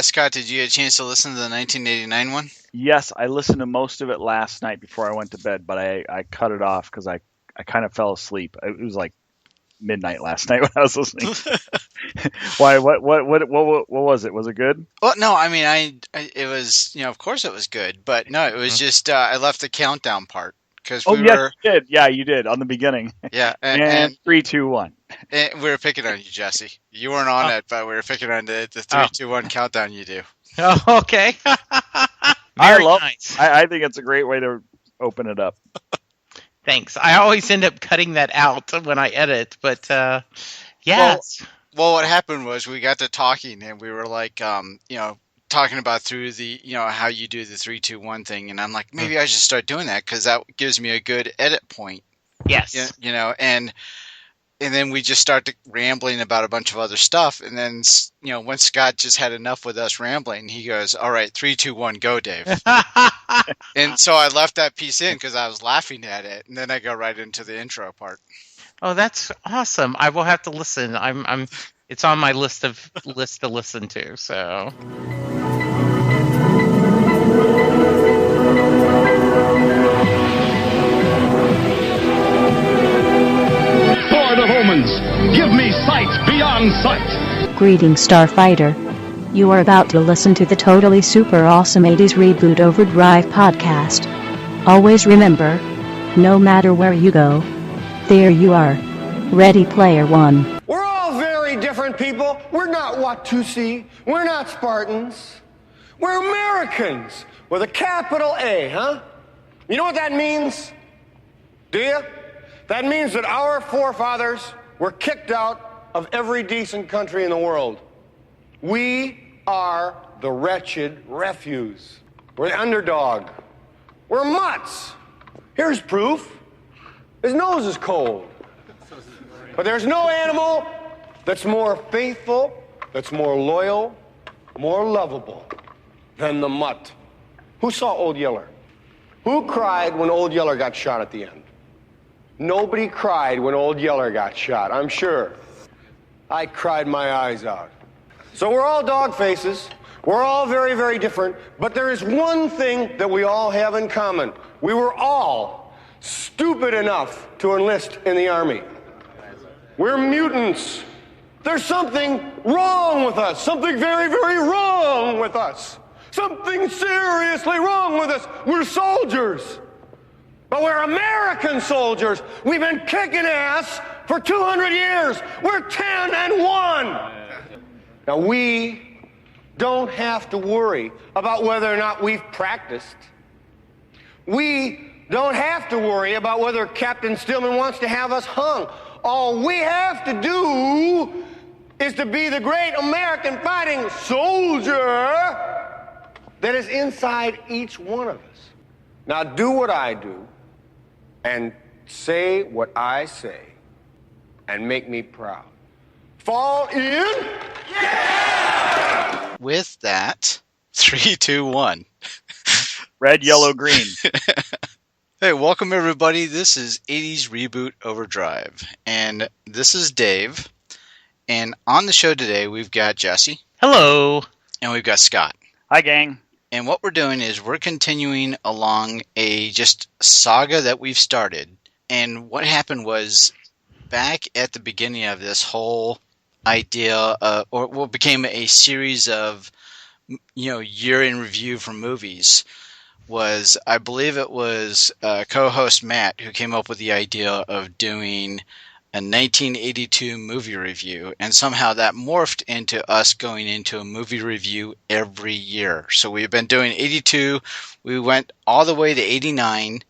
Scott, did you get a chance to listen to the 1989 one? Yes, I listened to most of it last night before I went to bed, but I cut it off because I kind of fell asleep. It was like midnight last night when I was listening. Why? What was it? Was it good? Well, no, I mean, it was, of course it was good, but no, it was just I left the countdown part because Oh yes, you did. Yeah, you did on the beginning. yeah, And 3, 2, 1. and we were picking on you, Jesse. You weren't on it, but we were picking on the 3, 2, 1 countdown you do. Oh, okay. Very nice. I think it's a great way to open it up. Thanks. I always end up cutting that out when I edit, but yes. Well, what happened was we got to talking, and we were like, talking about through the, how you do the 3, 2, 1 thing, and I'm like, maybe I should start doing that because that gives me a good edit point. Yes. And then we just started rambling about a bunch of other stuff, and then when Scott just had enough with us rambling, he goes, "All right, 3, 2, 1, go, Dave." And so I left that piece in because I was laughing at it, and then I go right into the intro part. Oh, that's awesome! I will have to listen. It's on my list to listen to. So. For the Romans, give me sight beyond sight. Greetings, Starfighter. You are about to listen to the totally super awesome 80's Reboot Overdrive podcast. Always remember, no matter where you go, there you are. Ready Player One. We're all very different people. We're not Watusi. We're not Spartans. We're Americans with a capital A, huh? You know what that means? Do you? That means that our forefathers were kicked out of every decent country in the world. We are the wretched refuse. We're the underdog. We're mutts. Here's proof. His nose is cold. But there's no animal that's more faithful, that's more loyal, more lovable than the mutt. Who saw Old Yeller? Who cried when Old Yeller got shot at the end? Nobody cried when Old Yeller got shot, I'm sure. I cried my eyes out. So we're all dog faces. We're all very, very different. But there is one thing that we all have in common. We were all stupid enough to enlist in the Army. We're mutants. There's something wrong with us. Something very, very wrong with us. Something seriously wrong with us. We're soldiers. But we're American soldiers. We've been kicking ass for 200 years. We're 10 and 1. Now, we don't have to worry about whether or not we've practiced. We don't have to worry about whether Captain Stillman wants to have us hung. All we have to do is to be the great American fighting soldier that is inside each one of us. Now, do what I do and say what I say and make me proud. Fall in? Yeah! With that, 3, 2, 1. Red, yellow, green. Hey, welcome everybody. This is 80's Reboot Overdrive, and this is Dave. And on the show today, we've got Jesse. Hello. And we've got Scott. Hi, gang. And what we're doing is we're continuing along a just saga that we've started. And what happened was back at the beginning of this whole idea, or what became a series of, year in review for movies, was I believe it was co-host Matt who came up with the idea of doing a 1982 movie review, and somehow that morphed into us going into a movie review every year. So we've been doing 82, we went all the way to 89,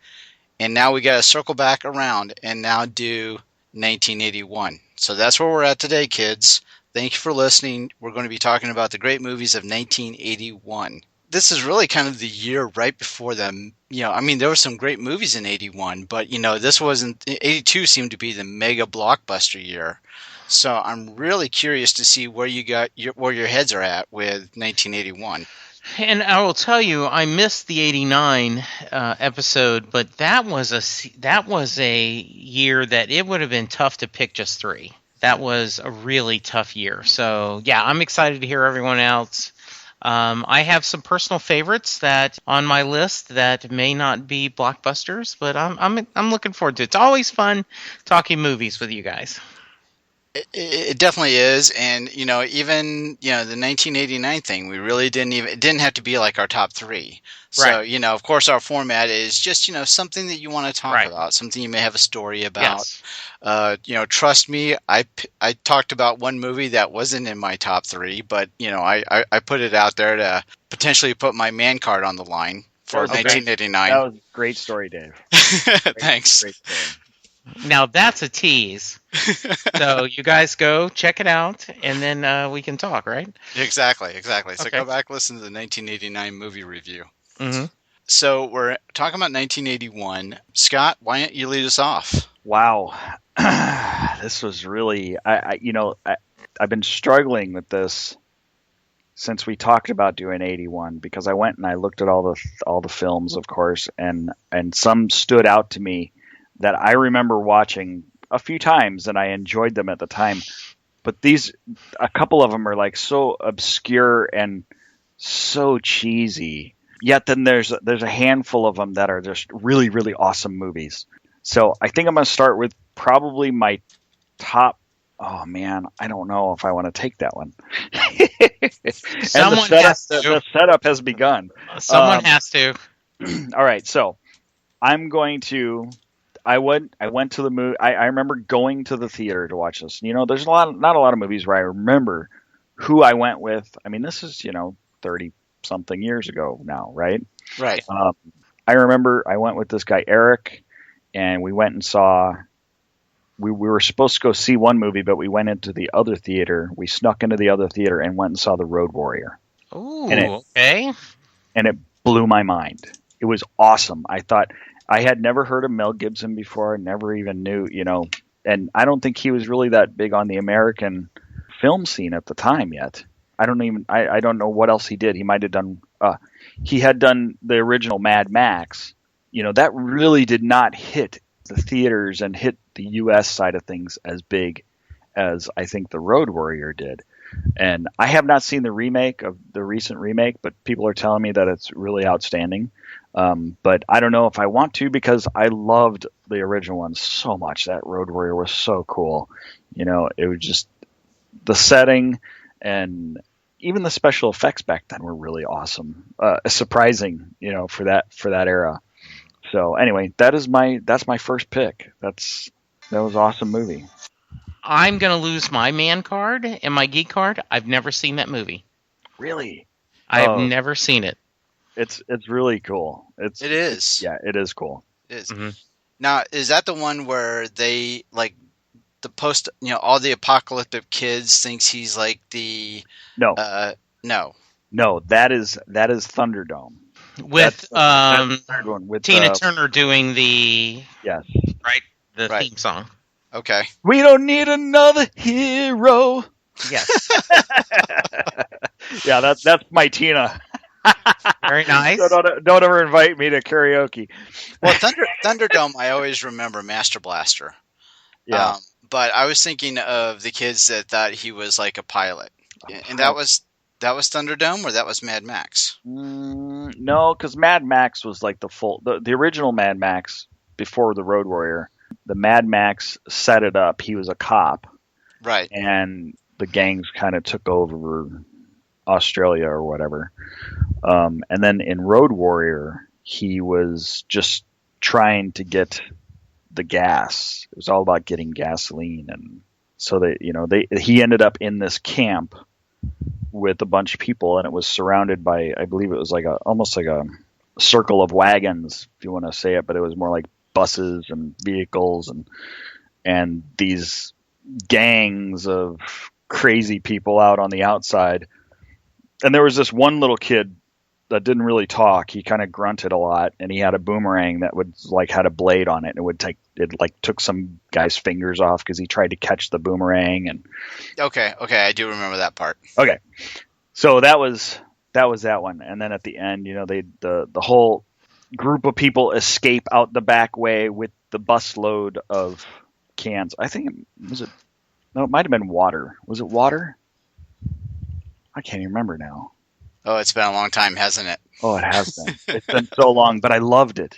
and now we got to circle back around and now do 1981. So that's where we're at today, kids. Thank you for listening. We're going to be talking about the great movies of 1981. This is really kind of the year right before them. There were some great movies in 81, but, this wasn't, 82 seemed to be the mega blockbuster year. So I'm really curious to see where where your heads are at with 1981. And I will tell you, I missed the 89 episode, but that was a year that it would have been tough to pick just three. That was a really tough year. So, yeah, I'm excited to hear everyone else. I have some personal favorites that on my list that may not be blockbusters, but I'm looking forward to it. It's always fun talking movies with you guys. It definitely is, and even the 1989 thing, we really it didn't have to be like our top three. So Right. of course, our format is just something that you want to talk Right. about, something you may have a story about. Yes. Trust me, I talked about one movie that wasn't in my top three, but I put it out there to potentially put my man card on the line for That was a great- 1989. That was a great story, Dave. Thanks. Great story. Now that's a tease. So you guys go check it out, and then we can talk, right? Exactly. So Okay. go back, listen to the 1989 movie review. Mm-hmm. So we're talking about 1981. Scott, why don't you lead us off? Wow, this was really I've been struggling with this since we talked about doing 81 because I went and I looked at all the films, of course, and some stood out to me that I remember watching a few times and I enjoyed them at the time. But a couple of them are like so obscure and so cheesy. Yet then there's a handful of them that are just really, really awesome movies. So I think I'm going to start with probably my top. Oh man, I don't know if I want to take that one. Someone has to. The setup has begun. Someone has to. All right, so I'm going to. I went to the movie. I remember going to the theater to watch this. There's not a lot of movies where I remember who I went with. I mean, this is 30 something years ago now, right? Right. I remember I went with this guy Eric, and we went and saw. We were supposed to go see one movie, but we went into the other theater. We snuck into the other theater and went and saw The Road Warrior. Ooh, And okay. And it blew my mind. It was awesome. I thought I had never heard of Mel Gibson before. I never even knew, and I don't think he was really that big on the American film scene at the time yet. I don't know what else he did. He might have done, he had done the original Mad Max. That really did not hit the theaters and hit the U.S. side of things as big as I think The Road Warrior did. And I have not seen the recent remake, but people are telling me that it's really outstanding. But I don't know if I want to because I loved the original one so much. That Road Warrior was so cool. It was just the setting and even the special effects back then were really awesome, surprising, for that era. So anyway, that's my first pick. That was an awesome movie. I'm going to lose my man card and my geek card. I've never seen that movie. Really? I have never seen it. It's really cool. It is. Yeah, it is cool. It is. Mm-hmm. Now, is that the one where they like the post? All the apocalyptic kids thinks he's like the No. No. No, that is Thunderdome. With That's the third one with Tina Turner doing the yes, the Right. theme song. Okay. we don't need another hero. Yes. Yeah, that's my Tina. Very nice. So don't ever invite me to karaoke. Well, Thunderdome, I always remember Master Blaster. Yeah, But I was thinking of the kids that thought he was like a pilot, and that was Thunderdome, or that was Mad Max. no, because Mad Max was like the original Mad Max before the Road Warrior. The Mad Max set it up. He was a cop, Right. and the gangs kind of took over Australia or whatever. And then in Road Warrior, he was just trying to get the gas. It was all about getting gasoline, and so he ended up in this camp with a bunch of people, and it was surrounded by, I believe it was like almost like a circle of wagons, if you want to say it, but it was more like buses and vehicles and these gangs of crazy people out on the outside. And there was this one little kid that didn't really talk. He kind of grunted a lot, and he had a boomerang that would had a blade on it, and it took some guy's fingers off because he tried to catch the boomerang. And Okay, I do remember that part. okay, so that was that one. And then at the end, the whole group of people escape out the back way with the busload it might have been water. Was it water? I can't even remember now. Oh, it's been a long time, hasn't it? Oh, it has been. It's been so long, but I loved it.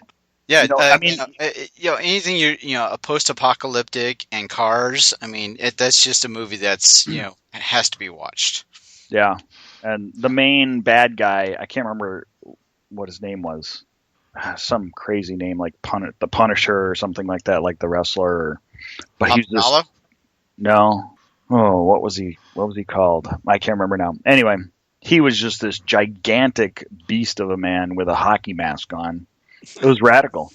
Yeah, I mean, anything a post-apocalyptic and Cars. I mean, that's just a movie that's has to be watched. yeah. And the main bad guy, I can't remember what his name was. Some crazy name like the Punisher or something like that, like the wrestler. But he's just Apollo? no. Oh, what was he called? I can't remember now. Anyway, he was just this gigantic beast of a man with a hockey mask on. It was radical.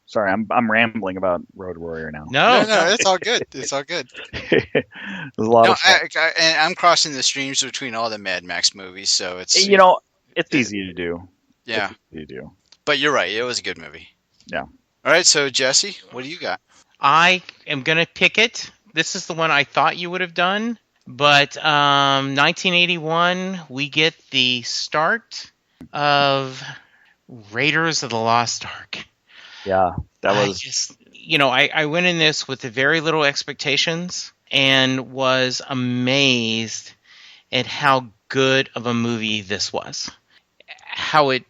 Sorry, I'm rambling about Road Warrior now. No, it's all good. It's all good. It was a lot of fun. I'm crossing the streams between all the Mad Max movies, so it's it's easy to do. Yeah, it's easy to do. But you're right. It was a good movie. Yeah. All right, so Jesse, what do you got? I am going to pick it. This is the one I thought you would have done. But 1981, we get the start of Raiders of the Lost Ark. Yeah, that was... I went in this with very little expectations and was amazed at how good of a movie this was. How it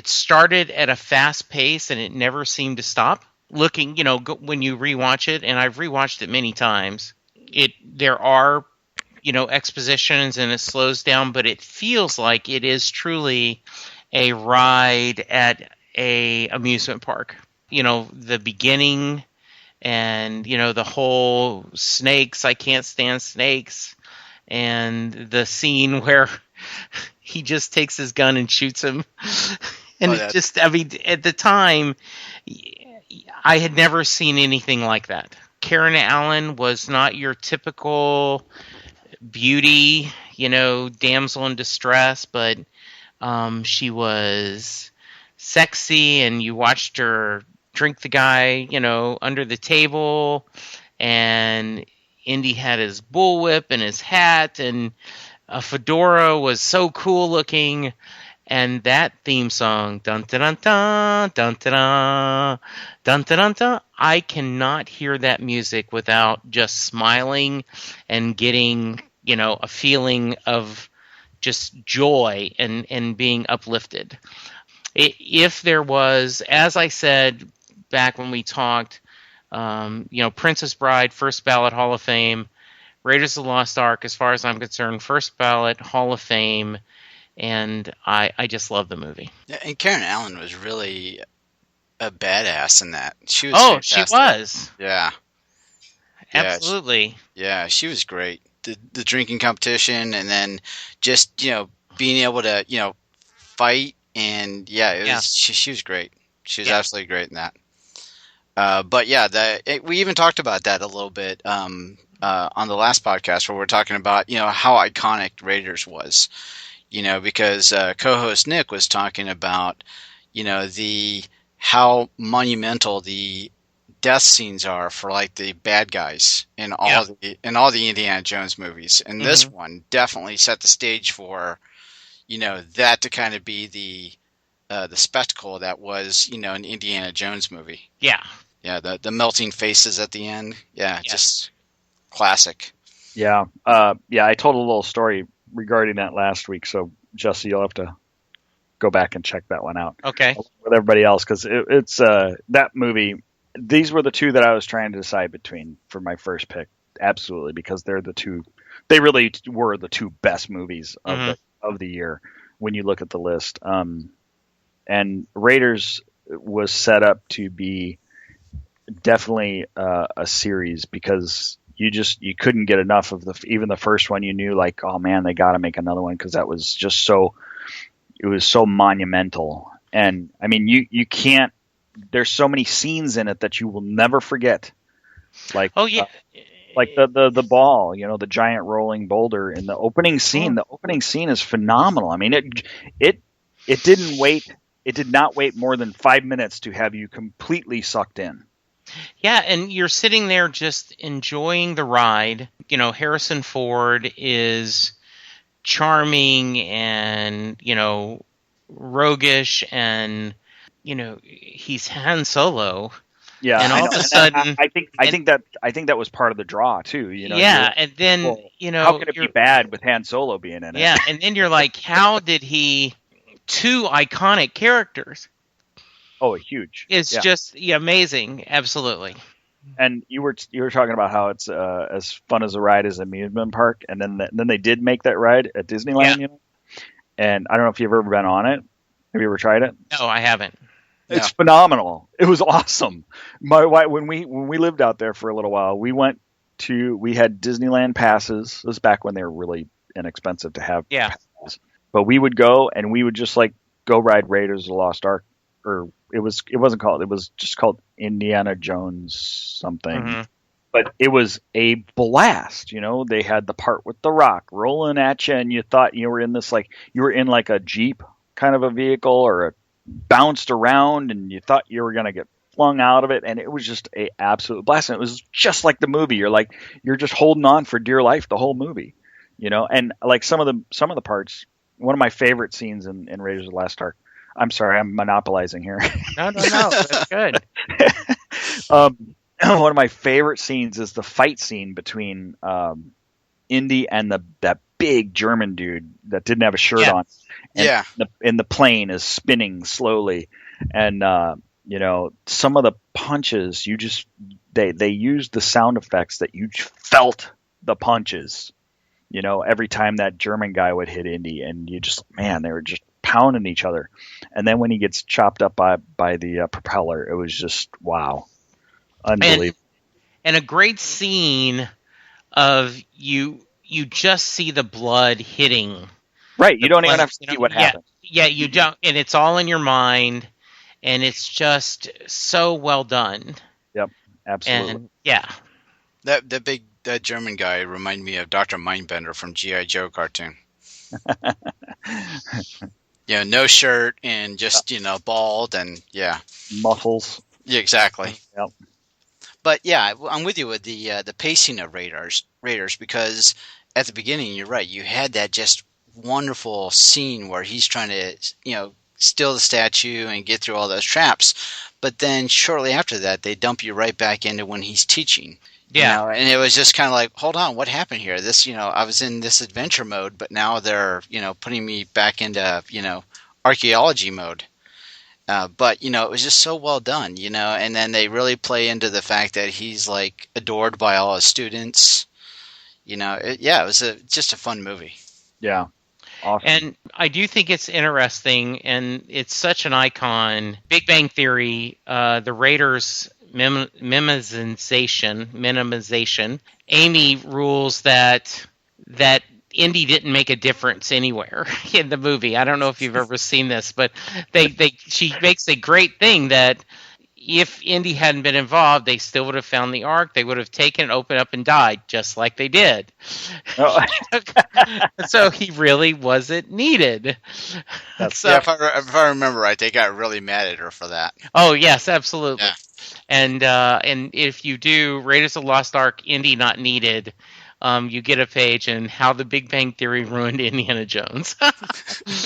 started at a fast pace and it never seemed to stop. Looking, when you rewatch it, and I've rewatched it many times, there are, expositions and it slows down, but it feels like it is truly a ride at a amusement park. The beginning and, the whole snakes, I can't stand snakes, and the scene where he just takes his gun and shoots him. And at the time, I had never seen anything like that. Karen Allen was not your typical beauty, damsel in distress, but she was sexy, and you watched her drink the guy, under the table, and Indy had his bullwhip and his hat, and a fedora was so cool looking, and that theme song, dun dun dun dun dun dun dun dun dun, I cannot hear that music without just smiling and getting, a feeling of just joy and being uplifted. If there was, as I said back when we talked, Princess Bride, first ballot Hall of Fame, Raiders of the Lost Ark, as far as I'm concerned, first ballot Hall of Fame, and I just love the movie. Yeah, and Karen Allen was really a badass in that. She was fantastic. She was. Yeah. Absolutely. She was great. The drinking competition, and then just, being able to, fight, and she was great. She was absolutely great in that. But we even talked about that a little bit on the last podcast, where we're talking about, how iconic Raiders was, because co-host Nick was talking about, how monumental the death scenes are for like the bad guys in all the Indiana Jones movies, and this one definitely set the stage for, that to kind of be the spectacle that was, an Indiana Jones movie. Yeah. Yeah, the melting faces at the end. Yeah, just classic. Yeah. I told a little story regarding that last week, so Jesse, you'll have to go back and check that one out. Okay. With everybody else, because it's that movie. These were the two that I was trying to decide between for my first pick. Absolutely, because they're the two. They really were the two best movies of the year when you look at the list. And Raiders was set up to be definitely a series, because you couldn't get enough of even the first one. You knew, like, oh man, they got to make another one, because that was just it was so monumental. And I mean, you can't, there's so many scenes in it that you will never forget. Like, like the ball, the giant rolling boulder in the opening scene. The opening scene is phenomenal. I mean, it didn't wait. It did not wait more than 5 minutes to have you completely sucked in. Yeah, and you're sitting there just enjoying the ride. Harrison Ford is charming and, roguish, and, he's Han Solo. Yeah, And I all know. of a And sudden, I think that was part of the draw too. You know, yeah, and then well, you know, how can it be bad with Han Solo being in it? yeah, and then you're like, how did he? Two iconic characters. Oh, huge. It's just amazing, absolutely. And you were talking about how it's as fun as a ride as an amusement park, and then they did make that ride at Disneyland, Yeah. you know. And I don't know if you've ever been on it. Have you ever tried it? No, I haven't. It's phenomenal. It was awesome. My wife, when we lived out there for a little while, we had Disneyland passes. This was back when they were really inexpensive to have. Yeah. Passes. But we would go and we would just like go ride Raiders of the Lost Ark, or it was just called Indiana Jones something. Mm-hmm. But it was a blast, you know. They had the part with the rock rolling at you, and you thought you were in like a Jeep kind of a vehicle, or bounced around, and you thought you were going to get flung out of it, and it was just a absolute blast. And it was just like the movie. You're just holding on for dear life the whole movie, you know. And like some of the parts, one of my favorite scenes in Raiders of the Lost Ark. I'm sorry, I'm monopolizing here. No, that's good. One of my favorite scenes is the fight scene between Indy and that big German dude that didn't have a shirt on. And the plane is spinning slowly, and you know, some of the punches they used the sound effects that you felt the punches. You know, every time that German guy would hit Indy, and they were just pounding each other. And then when he gets chopped up by the propeller, it was just wow. Unbelievable. And a great scene of you just see the blood hitting. Right. You don't even have to see what happens. Yeah, you don't, and it's all in your mind, and it's just so well done. Yep, absolutely. And yeah. That German guy reminded me of Dr. Mindbender from G.I. Joe cartoon. Yeah, no shirt and just, bald and muscles. Yeah, exactly. Yep. But yeah, I'm with you with the pacing of Raiders because at the beginning, you're right. You had that just wonderful scene where he's trying to, steal the statue and get through all those traps. But then shortly after that, they dump you right back into when he's teaching. Yeah. And it was just kind of like, hold on, what happened here? This, I was in this adventure mode, but now they're, putting me back into, archaeology mode. But, it was just so well done, and then they really play into the fact that he's like adored by all his students. It was just a fun movie. Yeah. Awesome. And I do think it's interesting, and it's such an icon. Big Bang Theory, the Raiders minimization. Amy rules that Indy didn't make a difference anywhere in the movie. I don't know if you've ever seen this, but she makes a great thing that if Indy hadn't been involved, they still would have found the Ark. They would have taken it, opened up, and died, just like they did. Oh. So he really wasn't needed. If I remember right, they got really mad at her for that. Oh, yes, absolutely. Yeah. And if you do Raiders of the Lost Ark, Indy not needed, you get a page in How the Big Bang Theory Ruined Indiana Jones.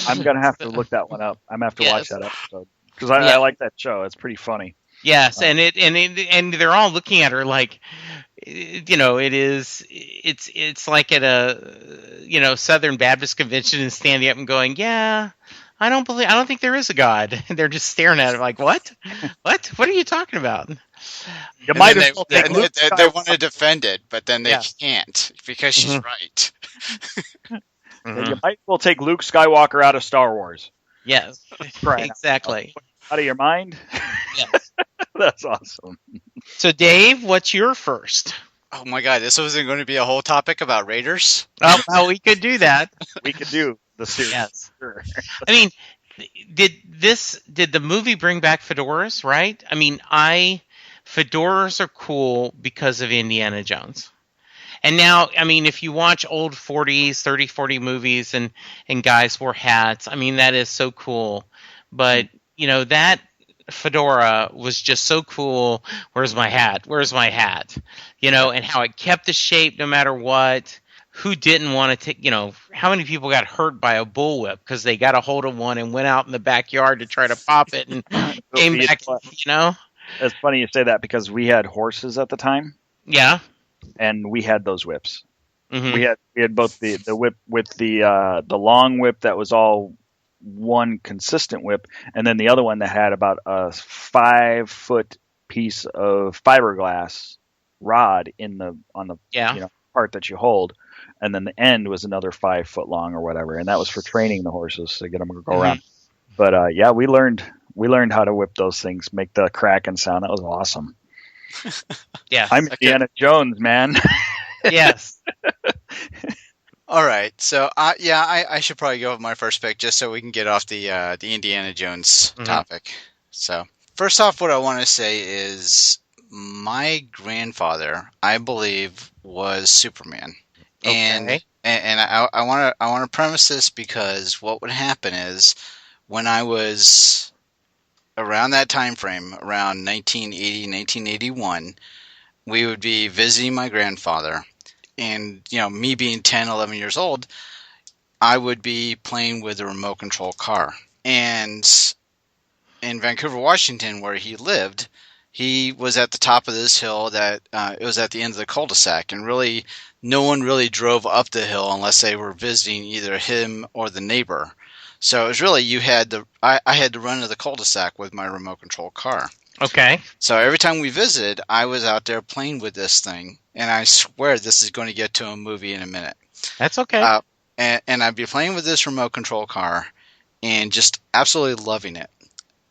I'm going to have to look that one up. I'm going to have to watch that episode because I like that show. It's pretty funny. Yes, and they're all looking at her like, it's like at a Southern Baptist convention and standing up and going, yeah, I don't think there is a God. They're just staring at her like, what? What are you talking about? They want to defend it, but then they can't because she's right. You might as well take Luke Skywalker out of Star Wars. Yes, exactly. Out of your mind? Yes. That's awesome. So, Dave, what's your first? Oh, my God. This wasn't going to be a whole topic about Raiders? Oh, well, we could do that. We could do the series. Yes. Sure. I mean, did the movie bring back fedoras, right? I mean, fedoras are cool because of Indiana Jones. And now, I mean, if you watch old 40s, 30, 40 movies and guys wore hats, I mean, that is so cool. But, that fedora was just so cool. Where's my hat? And how it kept the shape no matter what. Who didn't want to take, how many people got hurt by a bullwhip because they got a hold of one and went out in the backyard to try to pop it and came back, It's funny you say that because we had horses at the time, Yeah. and we had those whips. Hmm. We had both the whip with the long whip that was all one consistent whip, and then the other one that had about a 5-foot piece of fiberglass rod on the Yeah. part that you hold, and then the end was another 5 foot long or whatever, and that was for training the horses to get them to go around. But yeah, we learned how to whip those things, make the cracking sound. That was awesome. Yes. I'm Indiana Jones, man. Yes. All right, so I should probably go with my first pick just so we can get off the Indiana Jones topic. So first off, what I want to say is my grandfather, I believe, was Superman, Okay. and I want to premise this because what would happen is when I was around that time frame, around 1980, 1981, we would be visiting my grandfather. And, me being 10, 11 years old, I would be playing with a remote control car. And in Vancouver, Washington, where he lived, he was at the top of this hill that it was at the end of the cul-de-sac. And really, no one really drove up the hill unless they were visiting either him or the neighbor. So it was really, I had to run to the cul-de-sac with my remote control car. Okay. So every time we visited, I was out there playing with this thing, and I swear this is going to get to a movie in a minute. That's okay. And I'd be playing with this remote control car and just absolutely loving it.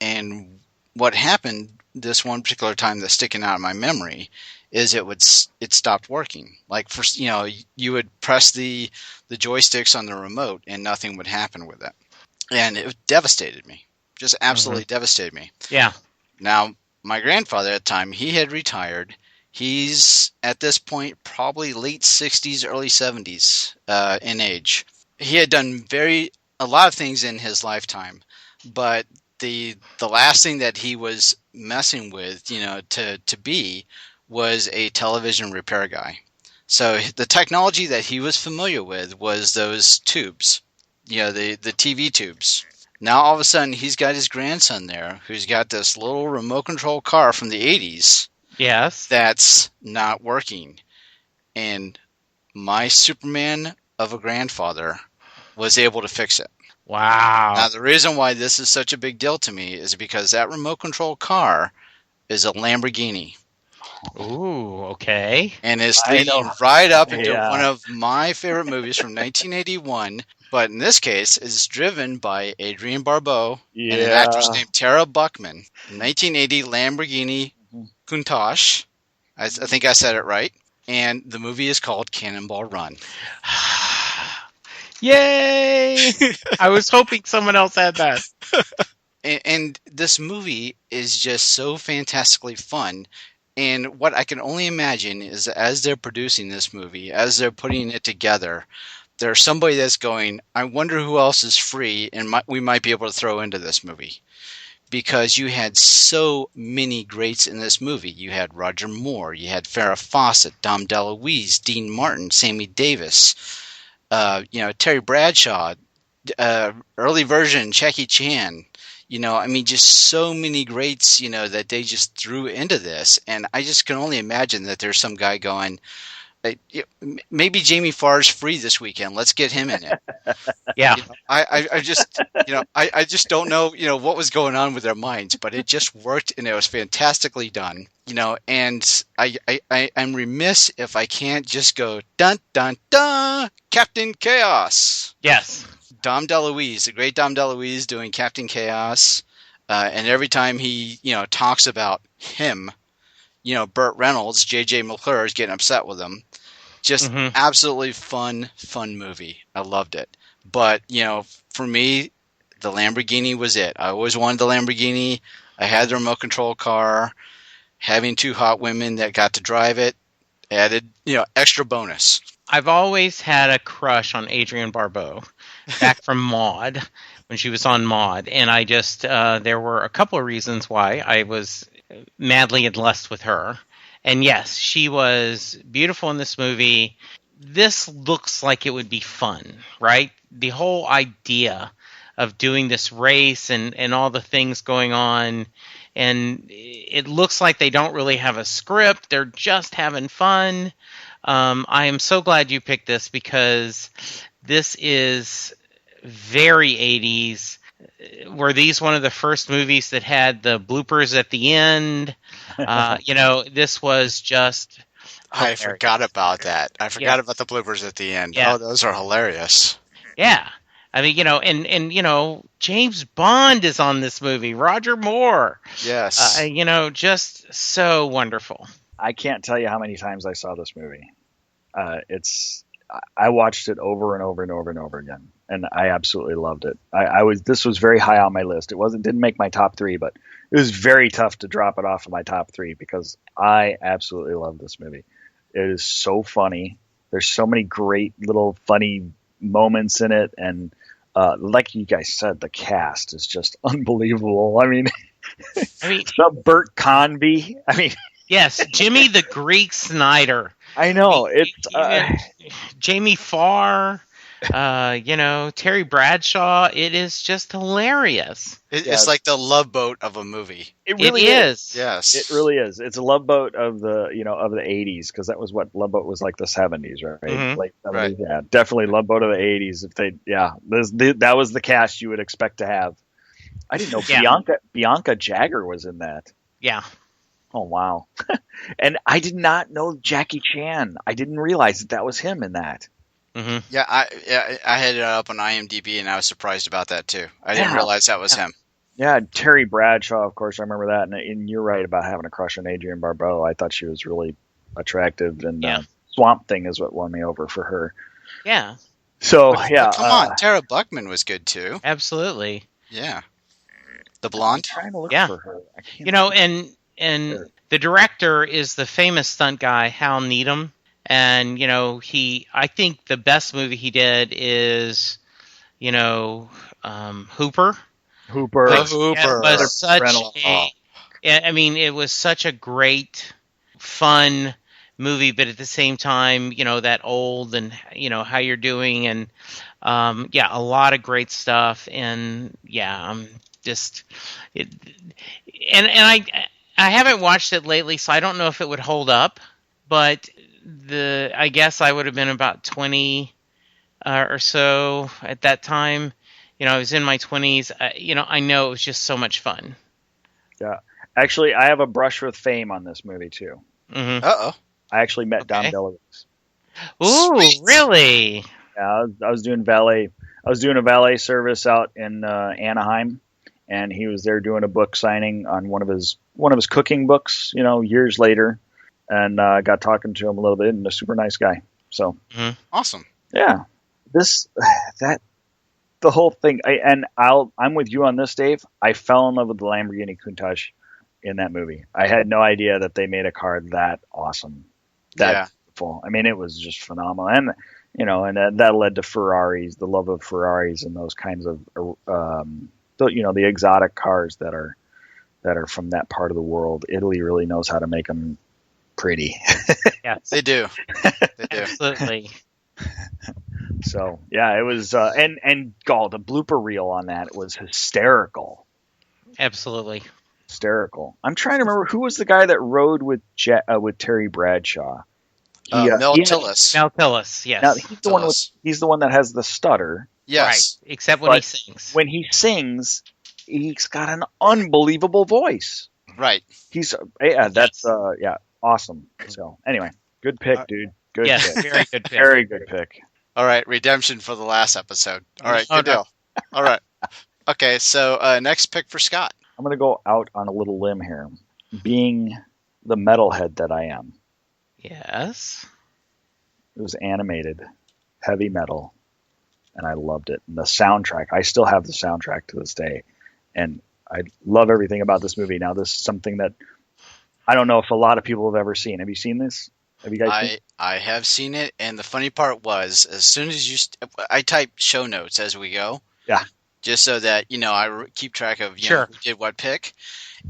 And what happened this one particular time that's sticking out in my memory is it stopped working. Like you would press the joysticks on the remote and nothing would happen with it. And it devastated me. Just absolutely devastated me. Yeah. Now, my grandfather at the time, he had retired. He's, at this point, probably late 60s, early 70s in age. He had done a lot of things in his lifetime, but the last thing that he was messing with, to be, was a television repair guy. So the technology that he was familiar with was those tubes, the TV tubes. Now, all of a sudden, he's got his grandson there who's got this little remote control car from the 80s. Yes. That's not working. And my Superman of a grandfather was able to fix it. Wow. Now, the reason why this is such a big deal to me is because that remote control car is a Lamborghini. Ooh, okay. And it's leading right up into one of my favorite movies from 1981. But in this case, it's driven by Adrienne Barbeau and an actress named Tara Buckman. 1980 Lamborghini Countach. I think I said it right. And the movie is called Cannonball Run. Yay! I was hoping someone else had that. And this movie is just so fantastically fun. And what I can only imagine is as they're producing this movie, as they're putting it together, there's somebody that's going, I wonder who else is free and we might be able to throw into this movie. Because you had so many greats in this movie. You had Roger Moore, you had Farrah Fawcett, Dom DeLuise, Dean Martin, Sammy Davis, Terry Bradshaw, early version, Jackie Chan. Just so many greats, that they just threw into this. And I just can only imagine that there's some guy going, maybe Jamie Farr's free this weekend. Let's get him in it. Yeah. I just don't know, what was going on with their minds, but it just worked and it was fantastically done. And I'm remiss if I can't just go dun dun dun Captain Chaos. Yes. Dom DeLuise, the great Dom DeLuise doing Captain Chaos. And every time he, talks about him, Burt Reynolds, J.J. McClure is getting upset with him. Just absolutely fun movie. I loved it. But, for me, the Lamborghini was it. I always wanted the Lamborghini. I had the remote control car. Having two hot women that got to drive it added, extra bonus. I've always had a crush on Adrienne Barbeau back from Maude, when she was on Maude. And I just, there were a couple of reasons why I was madly in lust with her. And yes, she was beautiful in this movie. This looks like it would be fun, right? The whole idea of doing this race and all the things going on and it looks like they don't really have a script. They're just having fun. I am so glad you picked this because this is very 80s. Were these one of the first movies that had the bloopers at the end? This was just hilarious. I forgot about that. I forgot about the bloopers at the end. Yeah. Oh, those are hilarious. Yeah. I mean, and James Bond is on this movie. Roger Moore. Yes. Just so wonderful. I can't tell you how many times I saw this movie. I watched it over and over and over and over again, and I absolutely loved it. This was very high on my list. Didn't make my top 3, but it was very tough to drop it off of my top 3 because I absolutely love this movie. It is so funny. There's so many great little funny moments in it, and like you guys said, the cast is just unbelievable. I mean, some Bert Convey. I mean, yes, Jimmy the Greek Snyder. I know Jamie Farr, Terry Bradshaw. It is just hilarious. It's like the Love Boat of a movie. It really is. Yes, it really is. It's a Love Boat of the of the 80s because that was what Love Boat was like the 70s, right? Mm-hmm. Late 70s, right. Yeah, definitely Love Boat of the 80s. That was the cast you would expect to have. I didn't know Bianca Jagger was in that. Yeah. Oh, wow. And I did not know Jackie Chan. I didn't realize that was him in that. Mm-hmm. Yeah, I had it up on IMDb, and I was surprised about that, too. I didn't realize that was him. Yeah, Terry Bradshaw, of course, I remember that. And you're right about having a crush on Adrienne Barbeau. I thought she was really attractive, and Swamp Thing is what won me over for her. Yeah. So, But come on, Tara Buckman was good, too. Absolutely. Yeah. The blonde? I'm trying to look for her. I can't And the director is the famous stunt guy, Hal Needham. And, I think the best movie he did is, Hooper. Hooper. It was such a great, fun movie, but at the same time, that old and, how you're doing. And, a lot of great stuff. And, I'm just... I haven't watched it lately, so I don't know if it would hold up. But I guess I would have been about 20 or so at that time. I was in my 20s. I know it was just so much fun. Yeah, actually, I have a brush with fame on this movie too. Mm-hmm. Uh-oh. I actually met Dom DeLuise. Ooh, Sweet. Really? Yeah, I was doing valet. I was doing a valet service out in Anaheim. And he was there doing a book signing on one of his cooking books, years later, and I got talking to him a little bit, and a super nice guy. So Awesome. Yeah, the whole thing. I'm with you on this, Dave. I fell in love with the Lamborghini Countach in that movie. I had no idea that they made a car that awesome, beautiful. I mean, it was just phenomenal, and that led to Ferraris, the love of Ferraris, and those kinds of. The exotic cars that are from that part of the world. Italy really knows how to make them pretty. Yes, they do. They do. Absolutely. So yeah, it was, and the blooper reel on that was hysterical. Absolutely. Hysterical. I'm trying to remember who was the guy that rode with Terry Bradshaw. Mel Tillis. Mel Tillis, yes. Now, he's the one that has the stutter. Yes. Right, except when he sings. When he sings, he's got an unbelievable voice. Right. That's awesome. So anyway, good pick, dude. Good pick. Very good pick. Very good pick. All right, redemption for the last episode. All right, good deal. All right. Okay, so next pick for Scott. I'm going to go out on a little limb here. Being the metalhead that I am. Yes. It was animated, heavy metal, and I loved it. And the soundtrack, I still have the soundtrack to this day. And I love everything about this movie. Now, this is something that I don't know if a lot of people have ever seen. Have you seen this? Have you guys seen it? I have seen it, and the funny part was, as soon as I type show notes as we go. Yeah. Just so that, I keep track of, who did what pick.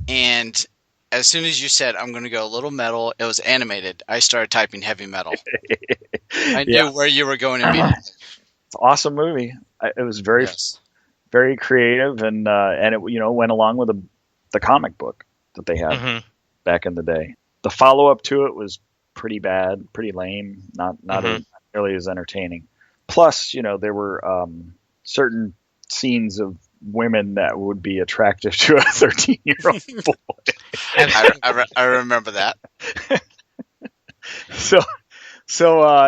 And as soon as you said, I'm going to go a little metal, it was animated. I started typing heavy metal. I knew where you were going immediately. It's an awesome movie. It was very creative, and it went along with the comic book. that they had Mhm. back in the day. The follow up to it was pretty bad, pretty lame, not nearly as entertaining. Plus, there were certain scenes of women that would be attractive to a 13-year-old boy. I remember that.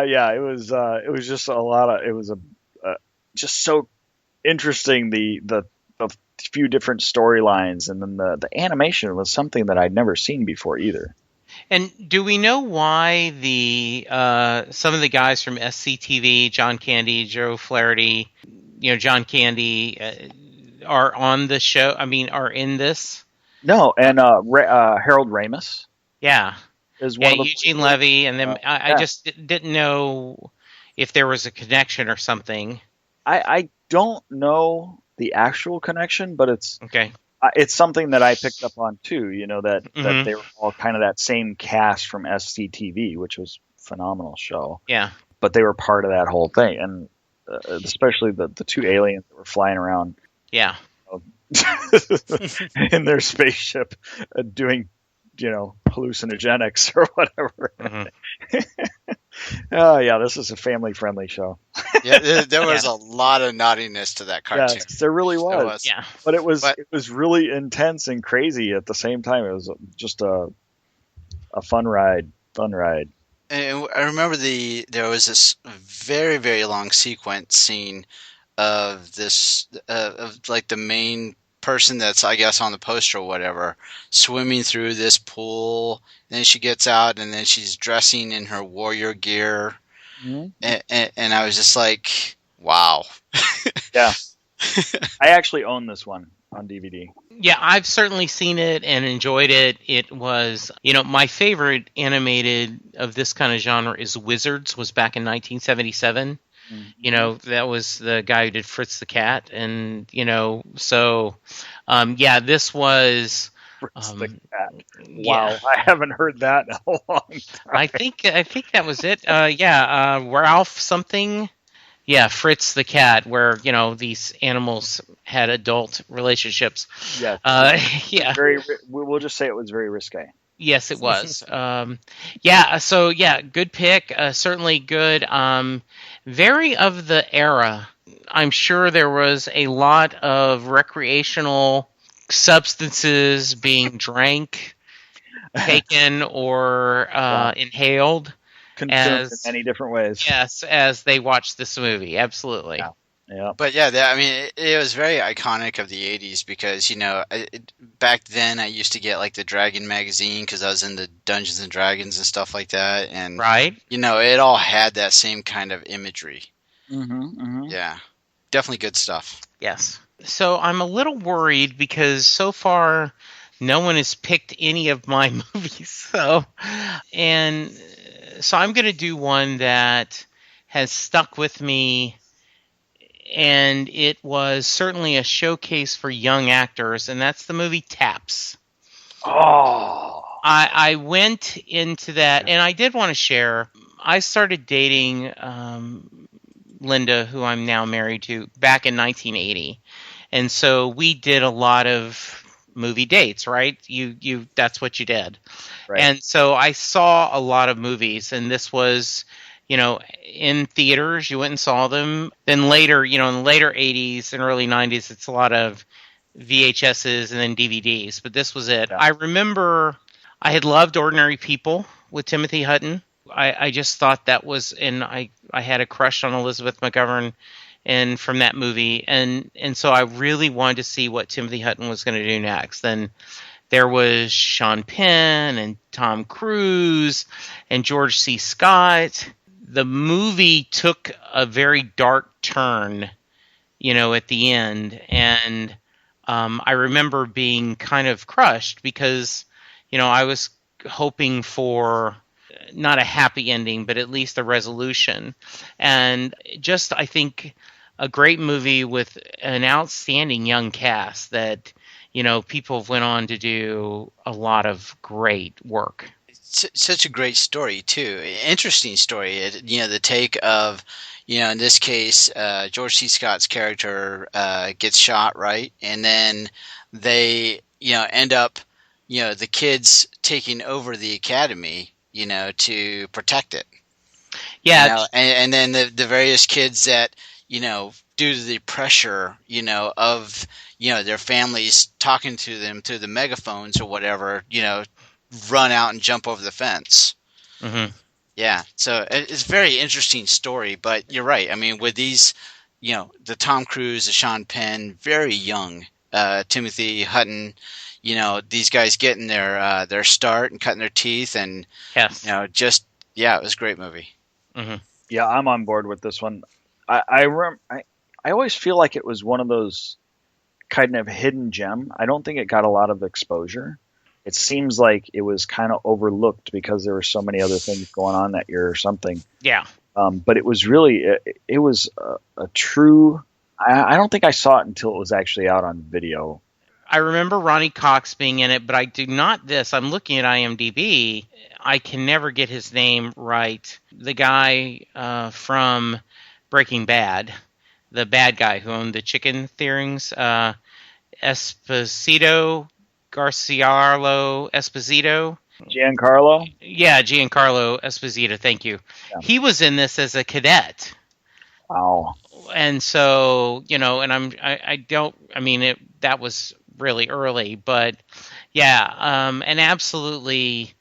Yeah, it was just a lot of, it was just so interesting, the few different storylines, and then the animation was something that I'd never seen before either. And do we know why the some of the guys from SCTV, John Candy, Joe Flaherty, John Candy, are on the show? I mean, are in this? No, and Harold Ramis Yeah, is one of the Eugene Levy, and then I yeah. just didn't know if there was a connection or something. I don't know the actual connection, but it's Okay. something that I picked up on too. That Mhm. they were all kind of that same cast from SCTV, which was a phenomenal show. Yeah. But they were part of that whole thing, and especially the two aliens that were flying around Yeah. in their spaceship, doing hallucinogenics or whatever. Mhm. Oh yeah, this is a family-friendly show. Yeah, there was a lot of naughtiness to that cartoon. Yes, there really was. Yeah. But it was really intense and crazy at the same time. It was just a fun ride. And I remember there was this very, very long sequence scene of this of like the main person that's, I guess, on the poster or whatever, swimming through this pool. And then she gets out, and then she's dressing in her warrior gear. Mm-hmm. And I was just like, wow. Yeah. I actually own this one on DVD. Yeah, I've certainly seen it and enjoyed it. It was, my favorite animated of this kind of genre is Wizards, was back in 1977. Mm-hmm. That was the guy who did Fritz the Cat. And, this was... Fritz the Cat. Wow, Yeah. I haven't heard that in a long time. I think that was it. Ralph something. Yeah, Fritz the Cat, where these animals had adult relationships. Yes. Yeah. We'll just say it was very risque. Yes, it was. Good pick. Certainly good. Very of the era. I'm sure there was a lot of recreational substances being drank, taken, or inhaled. Consumed in many different ways. Yes, as they watched this movie. Absolutely. Yeah. But yeah, it was very iconic of the 80s because, back then I used to get like the Dragon magazine because I was into Dungeons and Dragons and stuff like that. And, right. It all had that same kind of imagery. Mm-hmm, mm-hmm. Yeah. Definitely good stuff. Yes. So I'm a little worried because so far no one has picked any of my movies. So I'm going to do one that has stuck with me, and it was certainly a showcase for young actors, and that's the movie Taps. Oh. I went into that, and I did want to share. I started dating Linda, who I'm now married to, back in 1980. And so we did a lot of movie dates, right? You that's what you did. Right. And so I saw a lot of movies, and this was, in theaters, you went and saw them. Then later, in the later 80s and early 90s, it's a lot of VHSs and then DVDs, but this was it. Yeah. I remember I had loved Ordinary People with Timothy Hutton. I just thought that was, and I had a crush on Elizabeth McGovern and from that movie, and so I really wanted to see what Timothy Hutton was going to do next. Then there was Sean Penn and Tom Cruise and George C. Scott. The movie took a very dark turn, at the end, and I remember being kind of crushed because, I was hoping for not a happy ending, but at least a resolution. And just, I think, a great movie with an outstanding young cast that, people went on to do a lot of great work. It's such a great story, too. Interesting story. The take of, in this case, George C. Scott's character gets shot, right? And then they, end up the kids taking over the academy, to protect it. Yeah, And then the various kids that, due to the pressure, of, their families talking to them through the megaphones or whatever, run out and jump over the fence. hmm Yeah. So it's a very interesting story, but you're right. I mean, with these, the Tom Cruise, the Sean Penn, very young, Timothy Hutton, these guys getting their start and cutting their teeth, and, yes. it was a great movie. hmm Yeah, I'm on board with this one. I always feel like it was one of those kind of hidden gem. I don't think it got a lot of exposure. It seems like it was kind of overlooked because there were so many other things going on that year or something. Yeah. But it was really, it was a true. I don't think I saw it until it was actually out on video. I remember Ronnie Cox being in it, but I do not this. I'm looking at IMDb. I can never get his name right. The guy from Breaking Bad, the bad guy who owned the chicken things, Esposito, Garciarlo Esposito. Giancarlo? Yeah, Giancarlo Esposito, thank you. Yeah. He was in this as a cadet. Wow. And so, and that was really early, but yeah, and absolutely,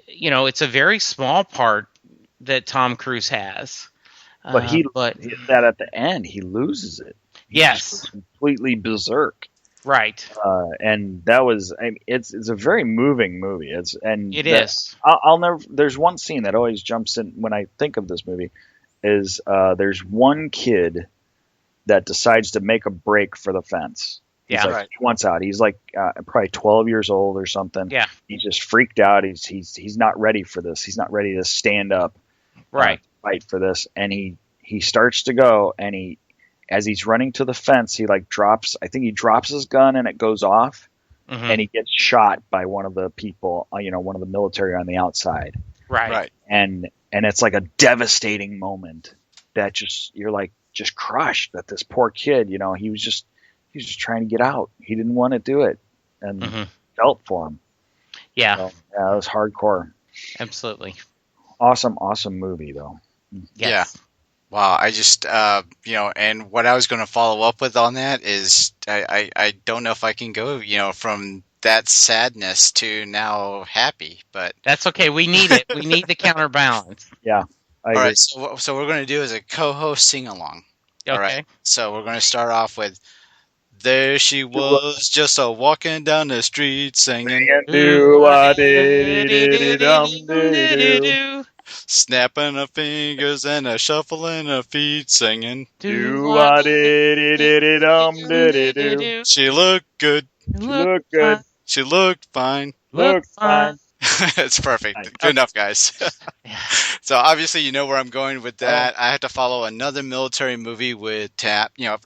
it's a very small part that Tom Cruise has. But that at the end, he loses it. He Yes. just goes completely berserk. Right. And that was, it's a very moving movie. It is. I'll never, there's one scene that always jumps in when I think of this movie is, there's one kid that decides to make a break for the fence. He wants out. He's like probably 12 years old or something. Yeah. He's just freaked out. He's not ready for this. He's not ready to stand up. Right. Fight for this. And he starts to go, and as he's running to the fence, he drops his gun and it goes off, and he gets shot by one of the people, one of the military on the outside. Right. And it's like a devastating moment that you're just crushed that this poor kid, he was just trying to get out. He didn't want to do it, and felt for him. Yeah. So, yeah, it was hardcore. Absolutely. Awesome movie though. Yes. Yeah. Wow. I just, and what I was going to follow up with on that is I don't know if I can go, from that sadness to now happy, but that's okay. We need it. We need the counterbalance. Yeah. All right. So what we're going to do is a co-host sing along. Okay. All right. So we're going to start off with "There She Was, just a walking down the street singing, snapping her fingers and a shuffling her feet singing. She looked good. She looked fine. It's perfect. Good enough, guys. So obviously you know where I'm going with that. I had to follow another military movie with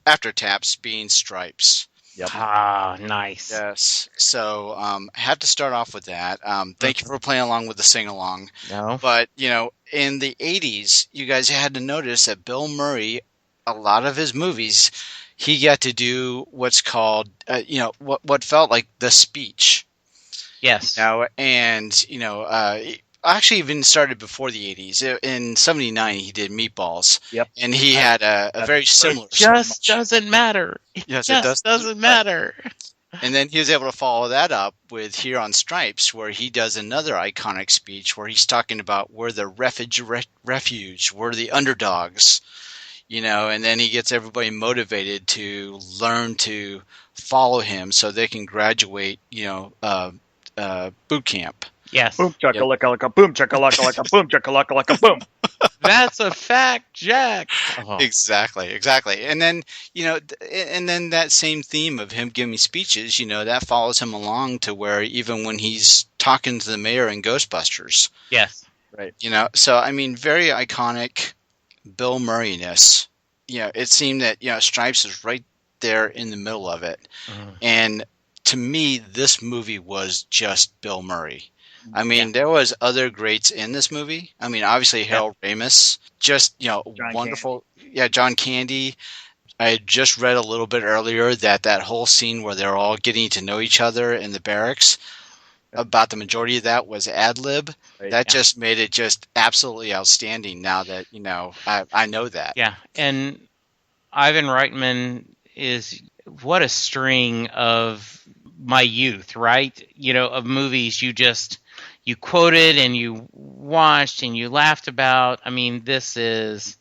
after Taps being Stripes. Yep. Ah, nice. Yes. So I had to start off with that. Thank you for playing along with the sing-along. No. But, in the 80s, you guys had to notice that Bill Murray, a lot of his movies, he got to do what's called, what felt like the speech. Yes. Actually even started before the 80s. In 79, he did Meatballs. Yep. And he had a very similar. Just doesn't matter. It doesn't matter. And then he was able to follow that up with Here on Stripes, where he does another iconic speech where he's talking about we're the refuge, we're the underdogs, and then he gets everybody motivated to learn to follow him so they can graduate, boot camp. Yes. Boom chakalaka, boom chakalaka, boom chakalaka, boom. That's a fact, Jack. Oh. Exactly. And then, and then that same theme of him giving speeches, that follows him along to where even when he's talking to the mayor in Ghostbusters. Yes. Right. So, very iconic Bill Murray-ness. It seemed that, Stripes is right there in the middle of it. And to me, this movie was just Bill Murray. There was other greats in this movie. Obviously Harold Ramis, just, wonderful. Candy. Yeah, John Candy. I had just read a little bit earlier that whole scene where they're all getting to know each other in the barracks. about the majority of that was ad lib. Right. That just made it just absolutely outstanding. Now that I know that. Yeah, and Ivan Reitman is what a string of my youth, right? Of movies you quoted and you watched and you laughed about. I mean, this is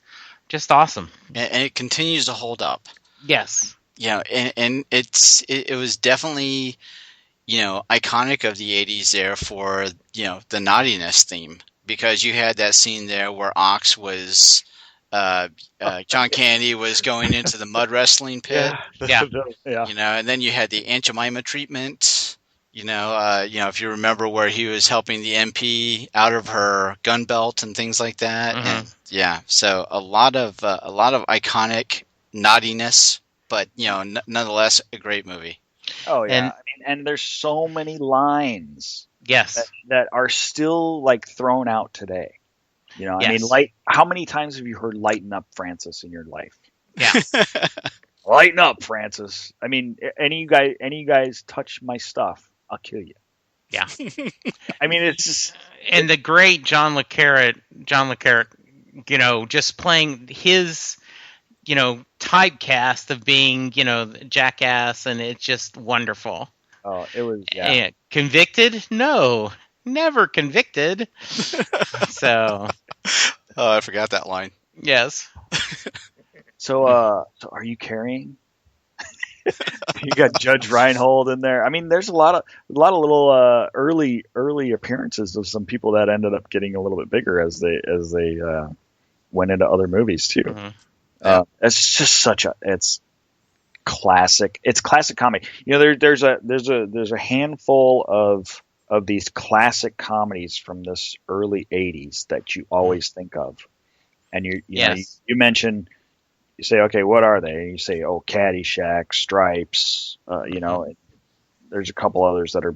just awesome. And it continues to hold up. Yes. And it was definitely iconic of the 80s there for the naughtiness theme, because you had that scene there where Ox was John Candy was going into the mud wrestling pit. Yeah. And then you had the Aunt Jemima treatment. If you remember where he was helping the MP out of her gun belt and things like that. Mm-hmm. And so a lot of iconic naughtiness, but nonetheless a great movie. Oh yeah, and there's so many lines. Yes. That are still like thrown out today. Yes. I mean, how many times have you heard "Lighten up, Francis" in your life? Yeah. Lighten up, Francis. I mean, any of you guys touch my stuff, I'll kill you. Yeah. I mean, it's just... And the great John Le Carré, just playing his, typecast of being, jackass, and it's just wonderful. Oh, it was, yeah. And convicted? No, never convicted. So. Oh, I forgot that line. Yes. So are you carrying? You got Judge Reinhold in there. I mean, there's a lot of little early appearances of some people that ended up getting a little bit bigger as they went into other movies too. Mm-hmm. It's just it's classic. It's classic comedy. There's a handful of these classic comedies from this early 80s that you always think of, and you mention. You say, okay, what are they? And you say, oh, Caddyshack, Stripes, there's a couple others that are,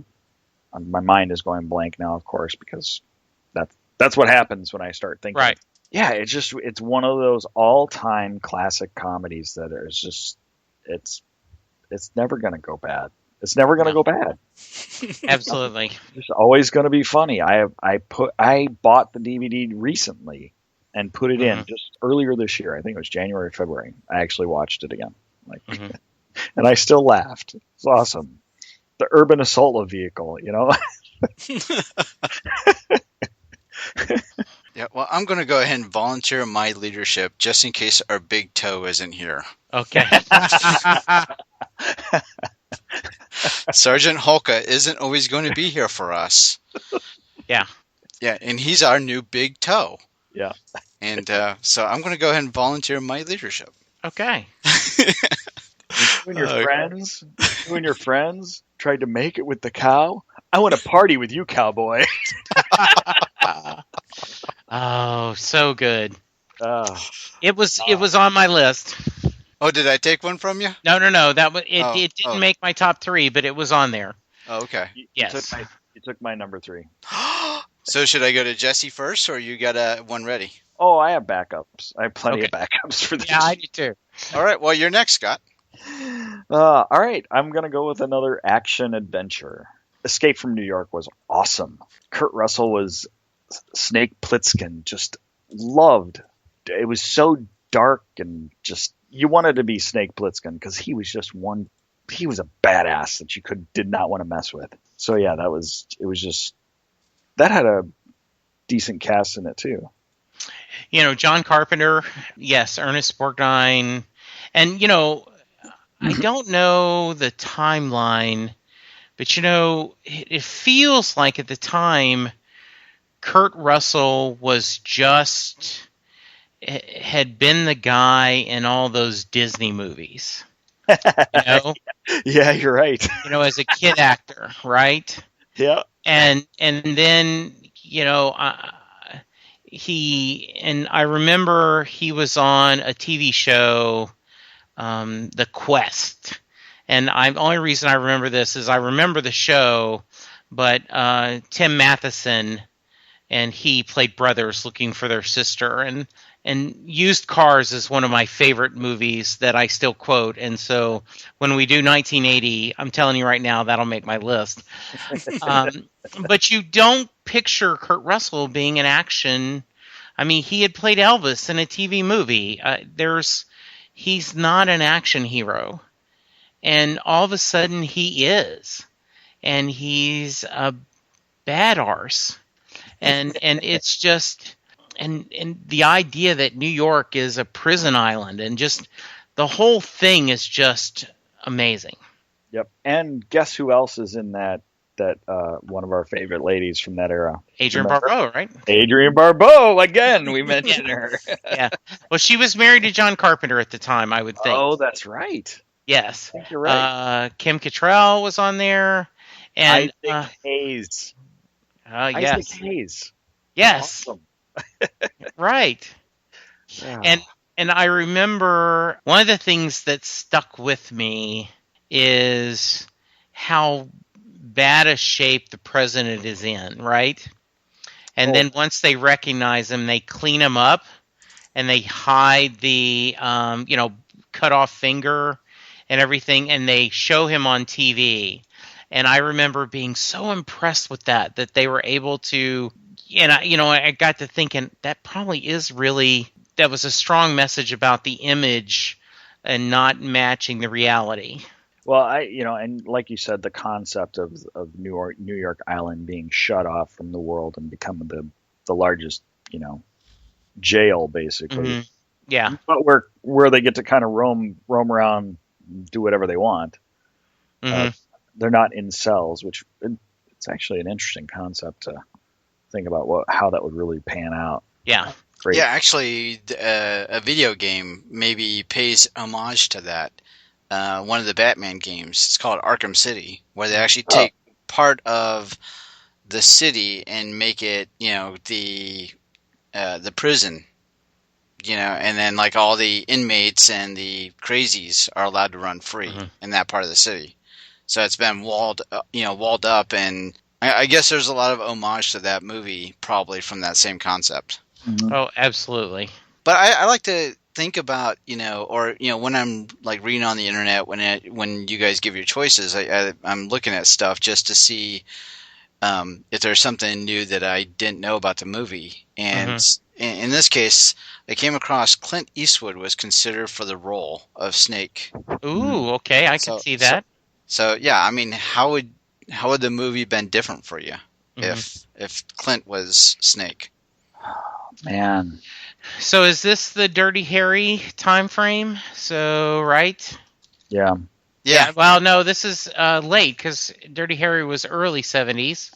my mind is going blank now, of course, because that's what happens when I start thinking. Right. Yeah, it's one of those all-time classic comedies that is just, it's never going to go bad. It's never going to go bad. Absolutely. It's always going to be funny. I bought the DVD recently and put it in just earlier this year. I think it was January, February. I actually watched it again. And I still laughed. It's awesome. The urban assault vehicle, Yeah, well, I'm going to go ahead and volunteer my leadership just in case our big toe isn't here. Okay. Sergeant Holka isn't always going to be here for us. Yeah. Yeah, and he's our new big toe. Yeah. And so I'm going to go ahead and volunteer my leadership. Okay. You and your friends tried to make it with the cow. I want to party with you, cowboy. Oh, so good. It was on my list. Oh, did I take one from you? No. It didn't make my top 3, but it was on there. Oh, okay. Yes. You took my number 3. So should I go to Jesse first, or you got one ready? Oh, I have backups. I have plenty of backups for this. Yeah, I do too. All right. Well, you're next, Scott. All right. I'm going to go with another action adventure. Escape from New York was awesome. Kurt Russell was Snake Plissken. Just loved. It was so dark and just, you wanted to be Snake Plissken because he was just he was a badass that you did not want to mess with. So yeah, that had a decent cast in it too. John Carpenter, yes, Ernest Borgnine, and I don't know the timeline, but it feels like at the time Kurt Russell had been the guy in all those Disney movies. Yeah, you're right. As a kid actor, right? Yeah. And then I remember he was on a TV show, The Quest, and the only reason I remember this is I remember the show, but Tim Matheson and he played brothers looking for their sister, and And Used Cars is one of my favorite movies that I still quote. And so when we do 1980, I'm telling you right now, that'll make my list. But you don't picture Kurt Russell being an action. I mean, he had played Elvis in a TV movie. He's not an action hero. And all of a sudden he is. And he's a bad arse. And it's just... And the idea that New York is a prison island, and just the whole thing is just amazing. Yep. And guess who else is in that one of our favorite ladies from that era? Adrienne Barbeau, right? Adrienne Barbeau, again, we mentioned her. Yeah. Well, she was married to John Carpenter at the time, I would think. Oh, that's right. Yes. I think you're right. Kim Cattrall was on there. And Isaac Hayes. Yes. Isaac Hayes. Yes. Awesome. Right. Yeah. And I remember one of the things that stuck with me is how bad a shape the president is in, right? And then once they recognize him, they clean him up and they hide the cut off finger and everything, and they show him on TV. And I remember being so impressed with that they were able to. And I got to thinking that probably is really, that was a strong message about the image and not matching the reality. Well, and like you said, the concept of New York Island being shut off from the world and becoming the largest, jail basically. Mm-hmm. Yeah. But where they get to kind of roam around, do whatever they want. Mm-hmm. They're not in cells, which it's actually an interesting concept to think about how that would really pan out. Yeah. Great. Yeah, actually, a video game maybe pays homage to that. One of the Batman games, it's called Arkham City, where they actually take part of the city and make it, the prison, and then like all the inmates and the crazies are allowed to run free in that part of the city. So it's been walled up, and I guess there's a lot of homage to that movie, probably from that same concept. Mm-hmm. Oh, absolutely. But I like to think about, when I'm like reading on the internet, when you guys give your choices, I'm looking at stuff just to see if there's something new that I didn't know about the movie. And in this case, I came across Clint Eastwood was considered for the role of Snake. Ooh, okay, I can see that. So yeah, I mean, how would the movie been different for you if Clint was Snake? Man. So is this the Dirty Harry time frame? So, right? Yeah. Well, no, this is late because Dirty Harry was early 70s.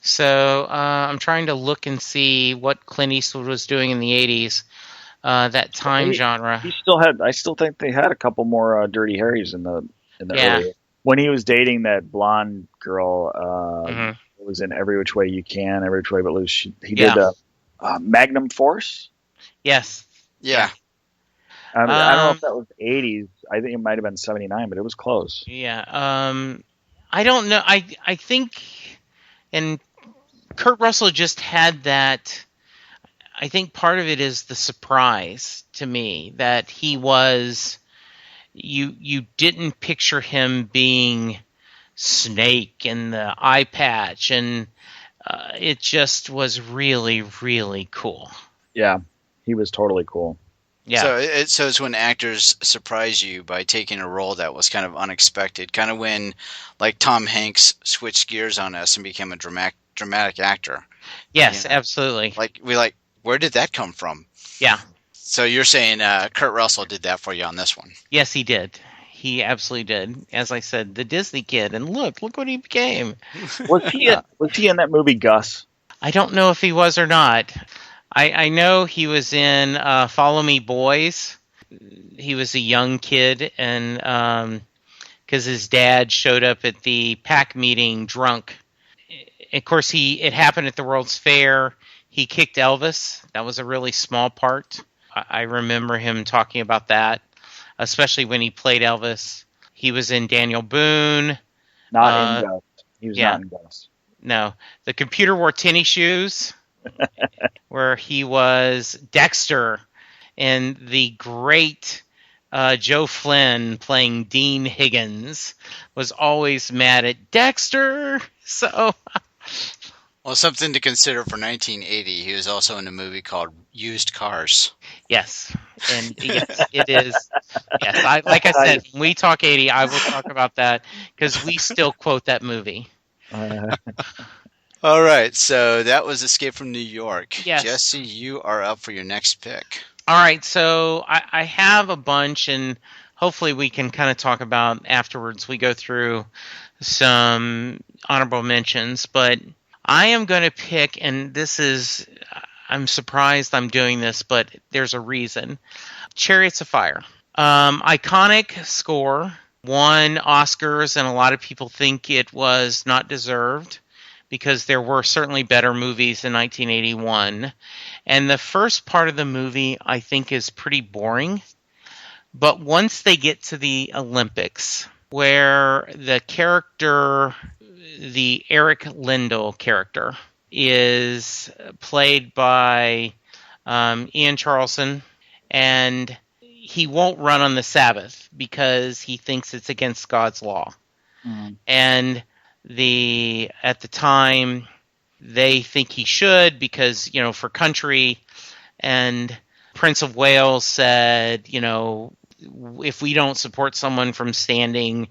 So I'm trying to look and see what Clint Eastwood was doing in the 80s, that time genre. I still think they had a couple more Dirty Harrys in the early. When he was dating that blonde girl, it was in Every Which Way You Can, Every Which Way But Loose. He did Magnum Force. Yes. Yeah. I don't know if that was 80s. I think it might have been 79, but it was close. Yeah. I don't know. I think, and Kurt Russell just had that. I think part of it is the surprise to me that he was. You didn't picture him being Snake and the eye patch, and it just was really, really cool. Yeah, he was totally cool. Yeah. So it's when actors surprise you by taking a role that was kind of unexpected, kind of when like Tom Hanks switched gears on us and became a dramatic actor. Yes, absolutely. Where did that come from? Yeah. So you're saying Kurt Russell did that for you on this one? Yes, he did. He absolutely did. As I said, the Disney kid, and look what he became. Was he in that movie Gus? I don't know if he was or not. I know he was in Follow Me Boys. He was a young kid, and because his dad showed up at the PAC meeting drunk. Of course, it happened at the World's Fair. He kicked Elvis. That was a really small part. I remember him talking about that, especially when he played Elvis. He was in Daniel Boone. Not in Gus. He was not in Gus. No. The Computer Wore Tennis Shoes, where he was Dexter. and the great Joe Flynn playing Dean Higgins was always mad at Dexter. So, Well, something to consider for 1980. He was also in a movie called Used Cars. yes. And yes, it is. Yes, like I said, when we talk 80, I will talk about that because we still quote that movie. All right, so that was Escape from New York. Yes. Jesse, you are up for your next pick. All right, so I have a bunch, and hopefully we can kind of talk about afterwards. We go through some honorable mentions, but I am going to pick, and this is, I'm surprised I'm doing this, but there's a reason. Chariots of Fire. Iconic score, won Oscars, and a lot of people think it was not deserved because there were certainly better movies in 1981. And the first part of the movie, I think, is pretty boring. But once they get to the Olympics, where the character, the Eric Lindell character, is played by Ian Charleson, and he won't run on the Sabbath because he thinks it's against God's law. Mm-hmm. And at the time, they think he should because, for country. And Prince of Wales said, if we don't support someone from standing,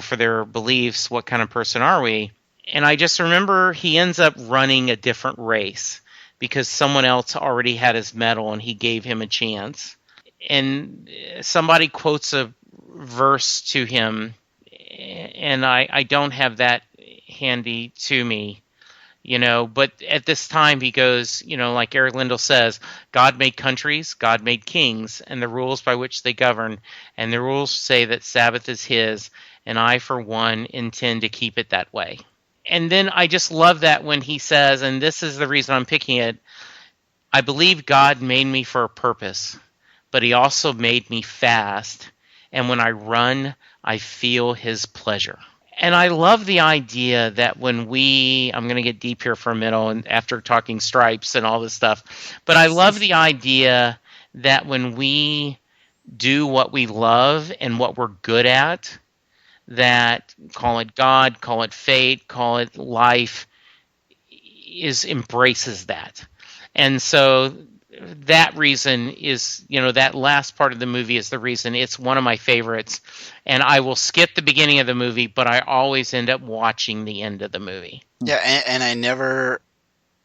for their beliefs, what kind of person are we? And I just remember he ends up running a different race because someone else already had his medal and he gave him a chance. And somebody quotes a verse to him, and I don't have that handy to me, but at this time he goes, like Eric Lindell says, God made countries, God made kings, and the rules by which they govern, and the rules say that Sabbath is his, and I, for one, intend to keep it that way. And then I just love that when he says, and this is the reason I'm picking it, I believe God made me for a purpose, but he also made me fast, and when I run, I feel his pleasure. And I love the idea that when I'm going to get deep here for a minute and after talking stripes and all this stuff, but I love the idea that when we do what we love and what we're good at, that call it God, call it fate, call it life, embraces that. And so that reason is, that last part of the movie is the reason it's one of my favorites. And I will skip the beginning of the movie, but I always end up watching the end of the movie. Yeah, and I never,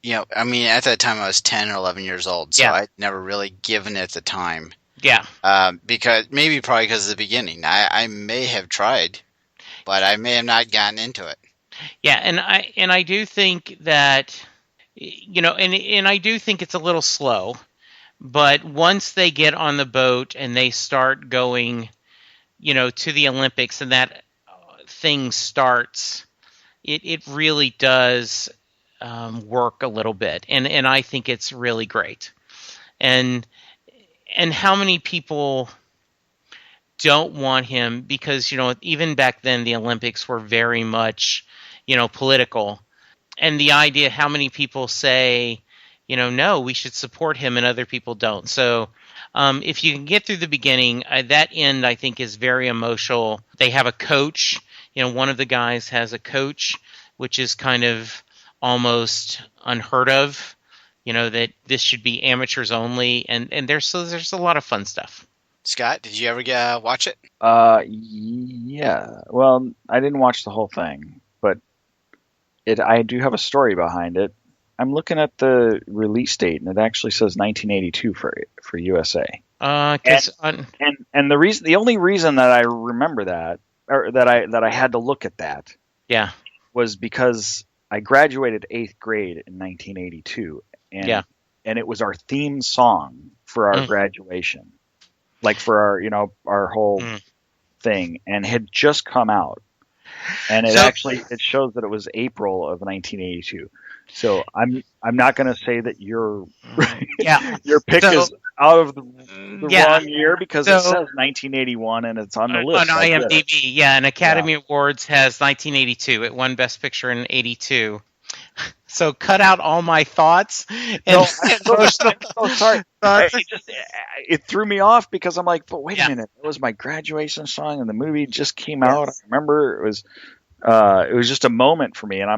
at that time I was 10 or 11 years old, so I'd never really given it the time. Yeah. Probably because of the beginning. I may have tried, but I may have not gotten into it. Yeah, and I do think that, and I do think it's a little slow, but once they get on the boat and they start going, to the Olympics and that thing starts, it really does work a little bit, and I think it's really great. And how many people don't want him because, even back then the Olympics were very much, political. And the idea, how many people say, no, we should support him and other people don't. So if you can get through the beginning, that end I think is very emotional. They have a coach. One of the guys has a coach, which is kind of almost unheard of, that this should be amateurs only. And there's a lot of fun stuff. Scott, did you ever watch it? Yeah. Well, I didn't watch the whole thing, but I do have a story behind it. I'm looking at the release date, and it actually says 1982 for USA. And the only reason that I remember that, or that I had to look at that, was because I graduated 8th grade in 1982, and it was our theme song for our graduation, like for our whole thing, and had just come out. And it shows that it was April of 1982. So I'm not going to say that your pick is out of the wrong year because it says 1981 and it's on the list. On IMDb, and Academy Awards has 1982. It won Best Picture in 82. So cut out all my thoughts. And No, I'm so sorry. thoughts. It threw me off because I'm like, but wait Yeah. a minute, it was my graduation song, and the movie just came out. I remember it was just a moment for me, and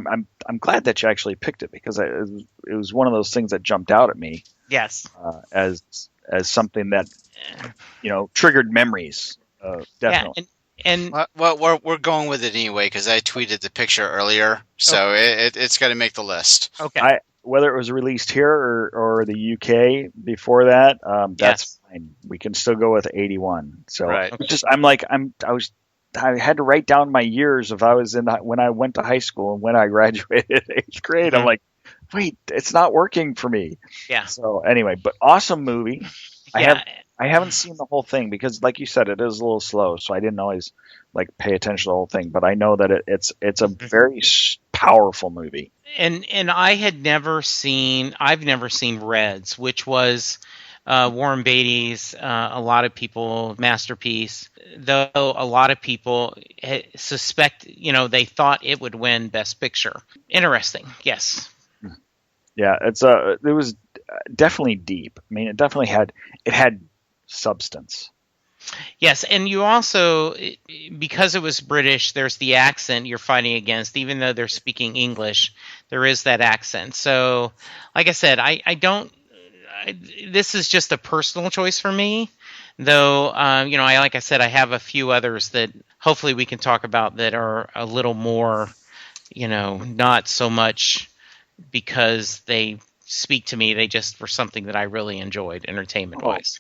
I'm glad that you actually picked it because it was one of those things that jumped out at me Yes. as something that triggered memories. Definitely. Yeah. And Well, we're going with it anyway because I tweeted the picture earlier, so it's got to make the list. okay. Whether it was released here or the UK before that, that's fine. We can still go with 81. So Right. I had to write down my years of when I went to high school and when I graduated 8th grade. Mhm. I'm like, wait, it's not working for me. Yeah. So anyway, but awesome movie. Yeah. I haven't seen the whole thing because, like you said, it is a little slow, so I didn't always pay attention to the whole thing. But I know that it's a very powerful movie. And I've never seen Reds, which was Warren Beatty's a lot of people masterpiece. Though a lot of people suspect, they thought it would win Best Picture. Interesting. Yes. Yeah, it was definitely deep. I mean, it had substance. Yes, and you also, because it was British, there's the accent you're fighting against. Even though they're speaking English, there is that accent. So, like I said, this is just a personal choice for me. Though, like I said, I have a few others that hopefully we can talk about that are a little more, not so much because they speak to me. They just were something that I really enjoyed entertainment-wise.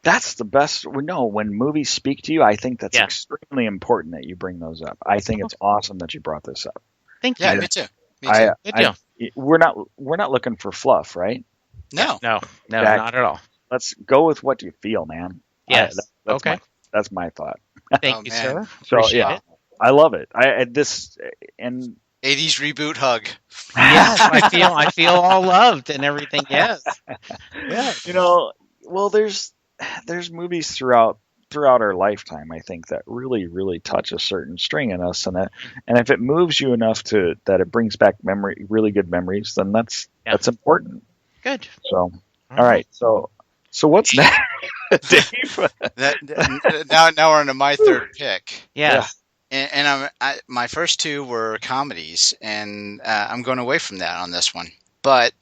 That's the best. No, when movies speak to you, I think that's extremely important that you bring those up. I think it's awesome that you brought this up. Thank you. Yeah, me too. Me too. We're not looking for fluff, right? No. No, not at all. Let's go with what you feel, man. Yes. Okay. That's my thought. Thank you, man. sir. So Appreciate it. I love it. 80's reboot hug. Yes, I feel all loved and everything. Yes. Yeah. Well, there's movies throughout our lifetime, I think, that really, really touch a certain string in us, and if it moves you enough that it brings back really good memories, then that's important. Good. So, all right. So what's next, Dave? Now we're into my third pick. Yes. And my first two were comedies, and I'm going away from that on this one. But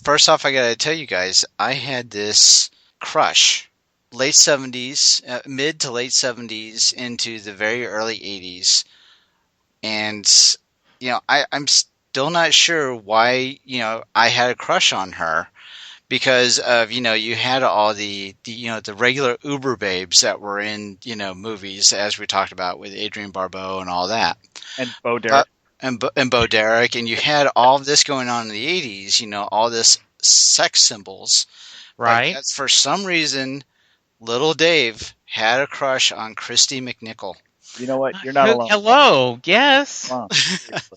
first off, I got to tell you guys, I had this crush, late 70s, mid to late 70s into the very early 80s, and I'm still not sure why I had a crush on her. Because of you had all the regular Uber babes that were in movies, as we talked about with Adrienne Barbeau and all that, And Bo Derek. and Bo Derek, and you had all of this going on in the 80s, all this sex symbols, Right. But for some reason, little Dave had a crush on Christy McNichol. You know what? You're not alone. Hello. Yes. Come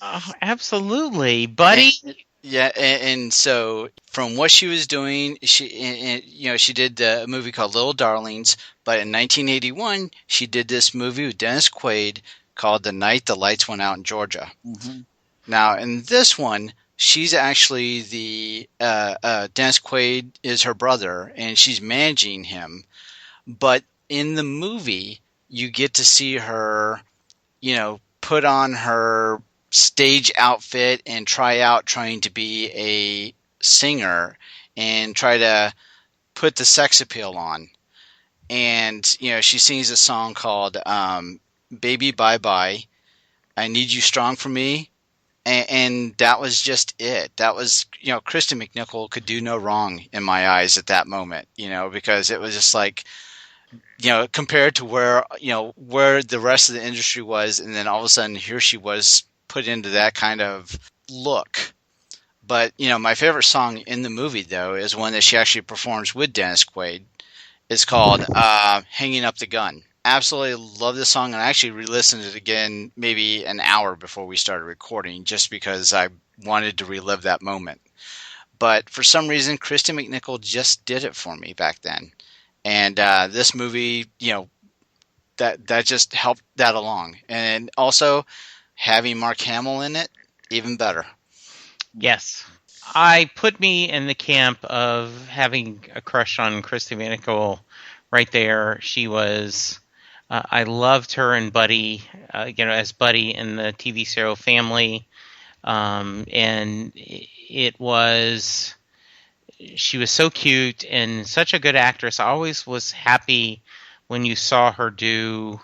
on. Absolutely, buddy. Yeah, and so from what she was doing, she did a movie called Little Darlings, but in 1981 she did this movie with Dennis Quaid called The Night the Lights Went Out in Georgia. Mm-hmm. Now in this one, she's actually the Dennis Quaid is her brother, and she's managing him. But in the movie, you get to see her, put on her stage outfit and trying to be a singer and try to put the sex appeal on. And she sings a song called Baby Bye Bye, I Need You Strong for Me, and that was just it. That was Kristen McNichol could do no wrong in my eyes at that moment, because it was just like compared to where the rest of the industry was, and then all of a sudden here she was put into that kind of look. But my favorite song in the movie, though, is one that she actually performs with Dennis Quaid. It's called Hanging Up the Gun. Absolutely love this song, and I actually re-listened to it again maybe an hour before we started recording, just because I wanted to relive that moment. But for some reason, Kristen McNichol just did it for me back then. And this movie, that just helped that along. And also, having Mark Hamill in it, even better. Yes. I put me in the camp of having a crush on Christy McNichol right there. She was, I loved her and Buddy, as Buddy in the TV serial Family. And it was, she was so cute and such a good actress. I always was happy when you saw her do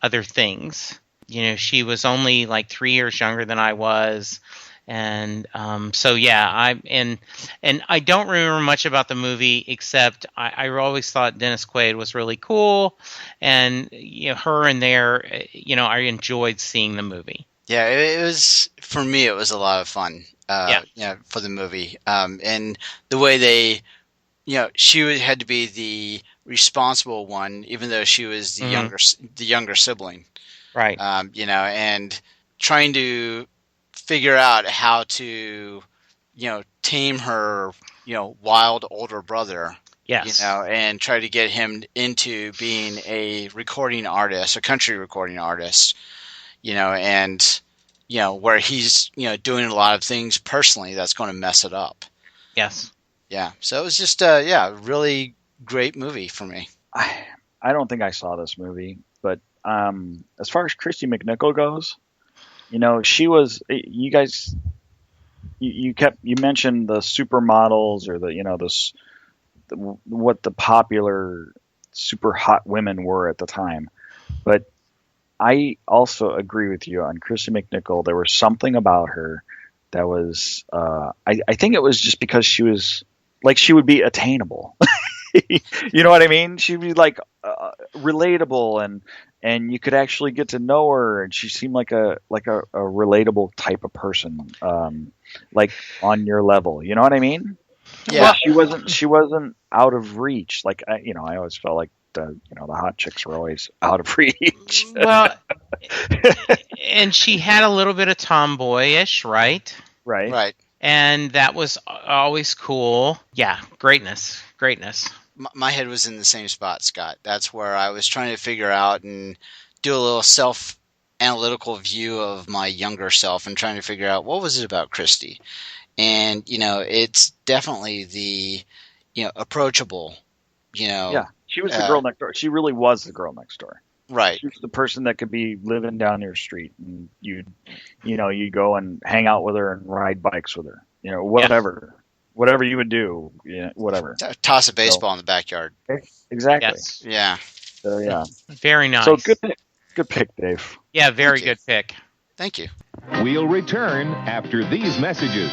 other things. She was only like 3 years younger than I was. And so yeah, I don't remember much about the movie except I always thought Dennis Quaid was really cool, and her in there, I enjoyed seeing the movie. Yeah, it was, for me, it was a lot of fun. For the movie, and the way they, she had to be the responsible one, even though she was the younger sibling, right? And trying to figure out how to, tame her, wild older brother. Yes. And try to get him into being a recording artist, a country recording artist, and, where he's, doing a lot of things personally that's going to mess it up. Yes. Yeah. So it was just, a really great movie for me. I don't think I saw this movie, but as far as Christy McNichol goes, she was, you guys, you mentioned the supermodels or what the popular super hot women were at the time. But I also agree with you on Christy McNichol. There was something about her that was, I think it was just because she was like, she would be attainable. You know what I mean? She'd be like relatable, and you could actually get to know her, and she seemed like a relatable type of person, like on your level. You know what I mean? Yeah. She wasn't out of reach. Like I always felt like the hot chicks were always out of reach. Well, and she had a little bit of tomboyish, right? Right. And that was always cool. Yeah, greatness. My head was in the same spot, Scott. That's where I was trying to figure out and do a little self-analytical view of my younger self and trying to figure out what was it about Christy. And, it's definitely the, approachable, Yeah, she was the girl next door. She really was the girl next door. Right. She was the person that could be living down your street, and you'd go and hang out with her and ride bikes with her. Whatever you would do, whatever. Toss a baseball in the backyard. Exactly. Yes. Yeah. So yeah. Very nice. So good pick, Dave. Yeah, very good pick. Thank you. We'll return after these messages.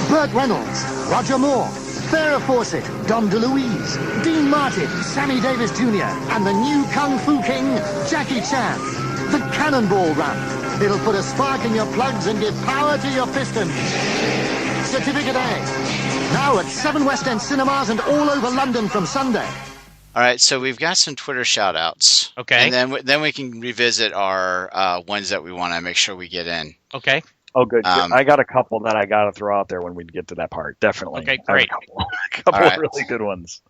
Burt Reynolds, Roger Moore, Farrah Fawcett, Dom DeLuise, Dean Martin, Sammy Davis Jr., and the new Kung Fu King, Jackie Chan. The Cannonball Run. It'll put a spark in your plugs and give power to your pistons. Certificate A. Now at 7 West End cinemas and all over London from Sunday. All right, so we've got some Twitter shout-outs. Okay. And then we can revisit our ones that we want to make sure we get in. Okay. Oh, good. I got a couple that I got to throw out there when we get to that part. Definitely. Okay, great. A couple right. of really good ones.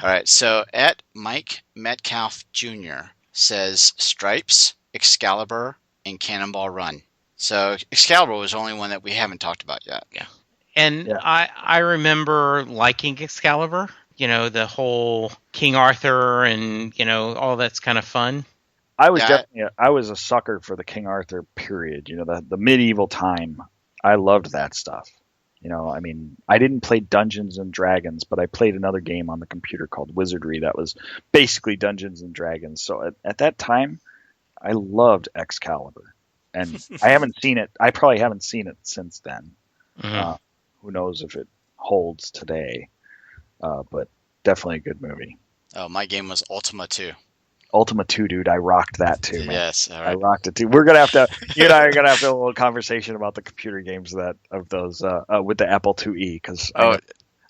All right, so at Mike Metcalf Jr. says Stripes, Excalibur, and Cannonball Run. So Excalibur was the only one that we haven't talked about yet. Yeah. And I remember liking Excalibur. The whole King Arthur and, all that's kind of fun. I was a sucker for the King Arthur period, the medieval time. I loved that stuff. I didn't play Dungeons and Dragons, but I played another game on the computer called Wizardry that was basically Dungeons and Dragons. So at that time, I loved Excalibur. And I haven't seen it. I probably haven't seen it since then. Mm-hmm. Who knows if it holds today. But definitely a good movie. Oh, my game was Ultima 2. Ultima 2, dude, I rocked that too, man. Yes, all right. I rocked it too. We're gonna have to, you and I are gonna have to have a little conversation about the computer games of those with the Apple IIe because I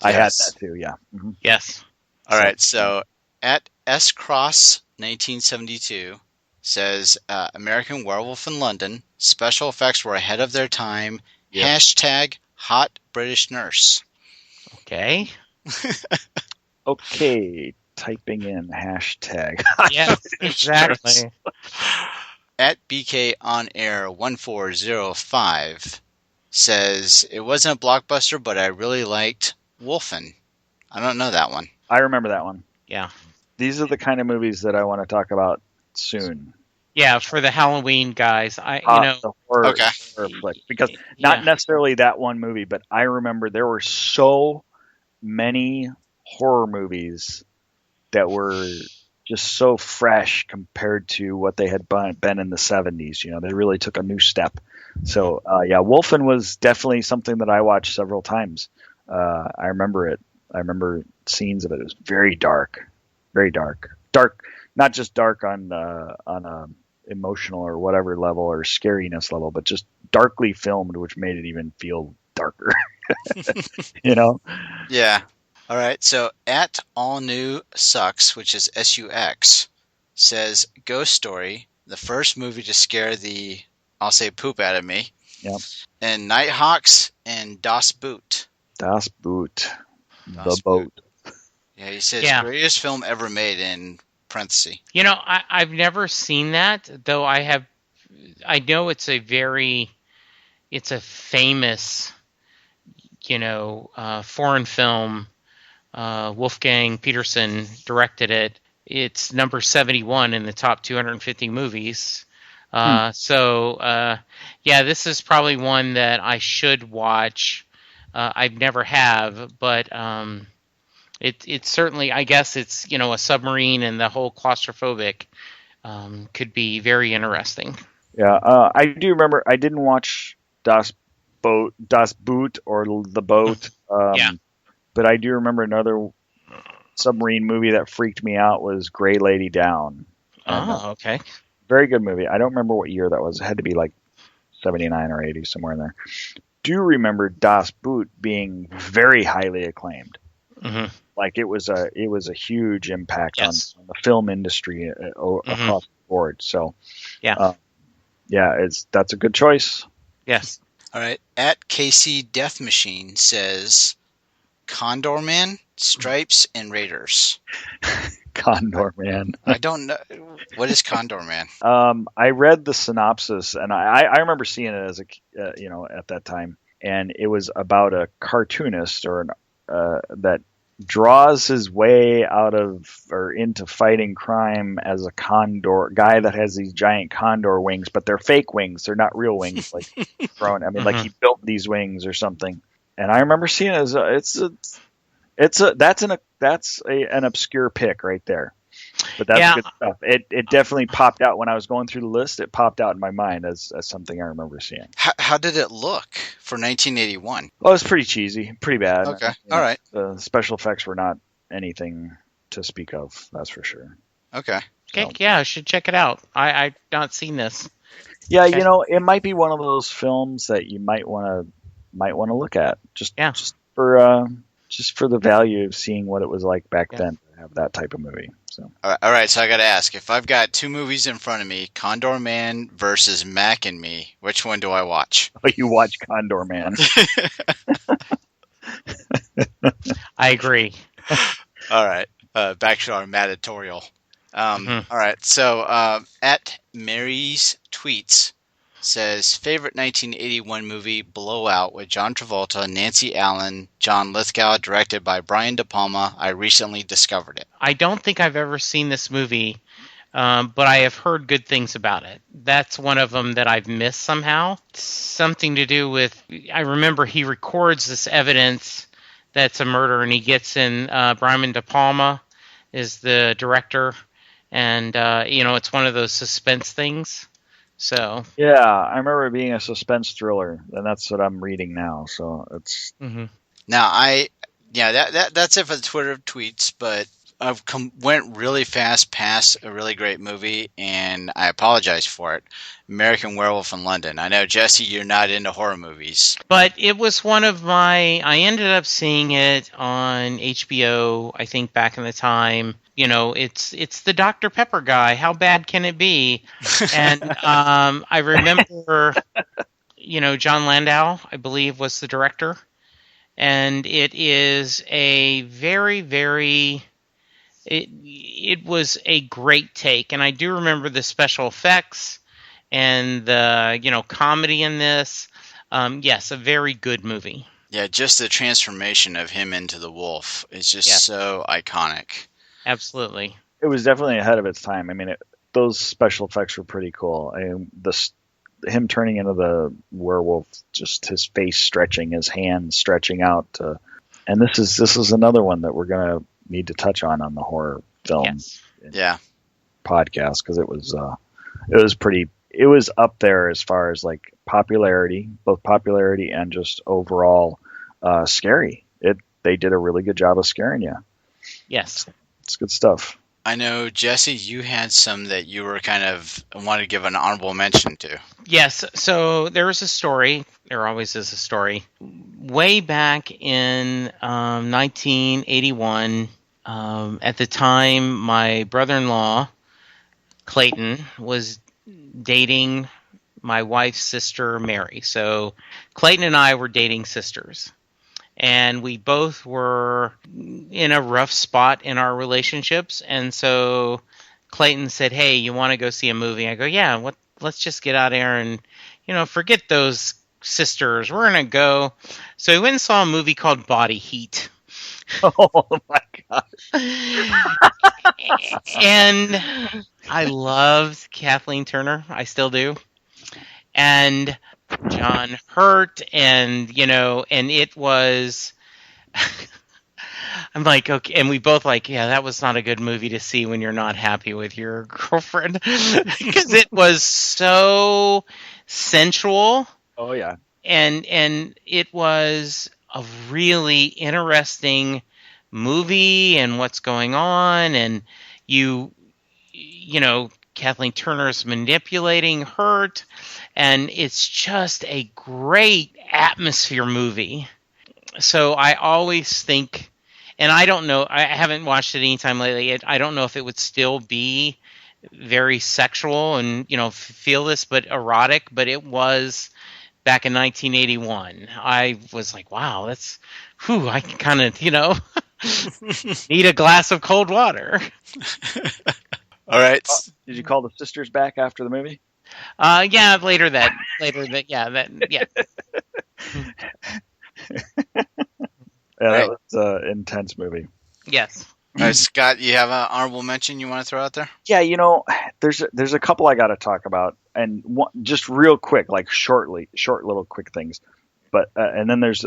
had that too. Yeah. Mm-hmm. Yes. All right. So at SCross1972 says American Werewolf in London. Special effects were ahead of their time. Yep. # hot British nurse. Okay. Okay. typing in hashtag. Yes, exactly. At BK on air 1405 says it wasn't a blockbuster, but I really liked Wolfen. I don't know that one. I remember that one. Yeah. These are the kind of movies that I want to talk about soon. Yeah, for the Halloween guys. The horror flick. Because not necessarily that one movie, but I remember there were so many horror movies that were just so fresh compared to what they had been in the 70s. You know, they really took a new step. So, Wolfen was definitely something that I watched several times. I remember it. I remember scenes of it. It was very dark, not just dark on a emotional or whatever level or scariness level, but just darkly filmed, which made it even feel darker. You know? Yeah. All right. So at All New Sucks, which is SUX, says Ghost Story, the first movie to scare the, I'll say, poop out of me. Yep. And Nighthawks and Das Boot. Das Boot. Das The Boat. Yeah, he says greatest film ever made in parentheses. You know, I've never seen that, though I know it's a famous, foreign film. Wolfgang Peterson directed it. It's number 71 in the top 250 movies. So, this is probably one that I should watch. I've never have, but it's certainly, I guess it's, a submarine and the whole claustrophobic could be very interesting. Yeah, I do remember, I didn't watch Das Boot or The Boat. But I do remember another submarine movie that freaked me out was Gray Lady Down. Okay. Very good movie. I don't remember what year that was. It had to be like 79 or 80, somewhere in there. Do remember Das Boot being very highly acclaimed. Mm-hmm. Like it was a huge impact on the film industry across the board. So that's a good choice. Yes. All right. At KC Death Machine says Condor Man, Stripes, and Raiders. Condor Man. I don't know. What is Condor Man? I read the synopsis, and I remember seeing it as at that time, and it was about a cartoonist that draws his way out of or into fighting crime as a condor guy that has these giant condor wings, but they're fake wings. They're not real wings. Like thrown. I mean, like he built these wings or something. And I remember seeing it as that's an obscure pick right there, but that's good stuff. It definitely popped out when I was going through the list. It popped out in my mind as something I remember seeing. How did it look for 1981? Oh, it was pretty cheesy, pretty bad. Okay, all right. The special effects were not anything to speak of. That's for sure. Okay. Okay, I should check it out. I've not seen this. Yeah, okay. It might be one of those films that you might want to look at just for the value of seeing what it was like back then to have that type of movie. So all right, so I got to ask, if I've got two movies in front of me, Condor Man versus Mac and Me, which one do I watch? Oh, you watch Condor Man. I agree. All right, back to our editorial. All right, so at Mary's Tweets says, favorite 1981 movie, Blowout, with John Travolta, Nancy Allen, John Lithgow, directed by Brian De Palma. I recently discovered it. I don't think I've ever seen this movie, but I have heard good things about it. That's one of them that I've missed somehow. Something to do with, I remember he records this evidence that's a murder, and he gets in, Brian De Palma is the director, and, it's one of those suspense things. So yeah, I remember it being a suspense thriller, and that's what I'm reading now. So it's now that's it for the Twitter tweets, but I've went really fast past a really great movie, and I apologize for it. American Werewolf in London. I know, Jesse, you're not into horror movies, but it was one of my. I ended up seeing it on HBO. I think back in the time. It's the Dr. Pepper guy. How bad can it be? And I remember, John Landau, I believe, was the director. And it is a very, very, it was a great take, and I do remember the special effects and the comedy in this. Yes, a very good movie. Yeah, just the transformation of him into the wolf is just so iconic. Absolutely. It was definitely ahead of its time. I mean, those special effects were pretty cool. Him turning into the werewolf, just his face stretching, his hands stretching out. And this is another one that we're gonna need to touch on the horror film podcast, because it was pretty. It was up there as far as like popularity, both popularity and just overall scary. They did a really good job of scaring you. Yes, it's good stuff. I know, Jesse, you had some that you were kind of wanted to give an honorable mention to. Yes, so there was a story. There always is a story. Way back in 1981, at the time, my brother-in-law, Clayton, was dating my wife's sister, Mary. So Clayton and I were dating sisters. And we both were in a rough spot in our relationships. And so Clayton said, "Hey, you want to go see a movie?" I go, "Yeah, let's just get out there and, forget those sisters. We're going to go." So we went and saw a movie called Body Heat. Oh, my God. And I loved Kathleen Turner. I still do. And John Hurt, and it was. I'm like, okay, and we both like, yeah, that was not a good movie to see when you're not happy with your girlfriend, because it was so sensual. Oh yeah, and it was a really interesting movie, and what's going on, and Kathleen Turner's manipulating Hurt. And it's just a great atmosphere movie. So I always think, and I don't know, I haven't watched it anytime lately. I don't know if it would still be very sexual and, feel this, but erotic. But it was back in 1981. I was like, wow, that's, I can kind of, need a glass of cold water. All right. Did you call the sisters back after the movie? Yeah, later that, yeah. That was an intense movie. Yes. All right, Scott, you have an honorable mention you want to throw out there? Yeah, there's a couple I got to talk about, and just real quick, like short little quick things. But and then there's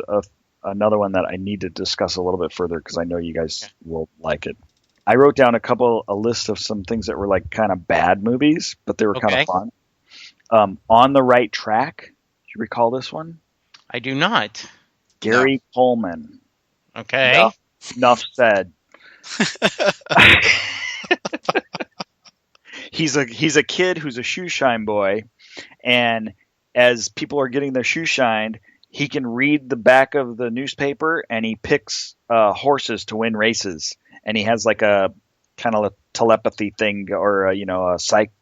another one that I need to discuss a little bit further, because I know you guys will like it. I wrote down a list of some things that were like kind of bad movies, but they were kind of fun. On the Right Track. Do you recall this one? I do not. Gary Coleman. Okay. Enough said. He's a kid who's a shoe shine boy, and as people are getting their shoe shined, he can read the back of the newspaper, and he picks horses to win races. And he has like a kind of a telepathy thing, or a psychic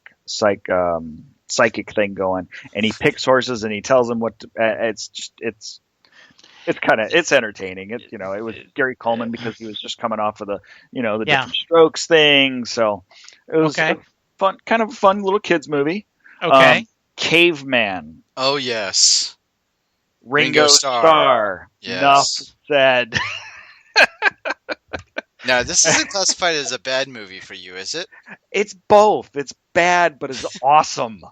thing going, and he picks horses and he tells them what to, it's entertaining. It was Gary Coleman, because he was just coming off of the different strokes thing, so it was a fun little kids movie. Caveman. Oh yes. Ringo Starr. Yes. Enough said. Now, this isn't classified as a bad movie for you, is it? It's both. It's bad, but it's awesome.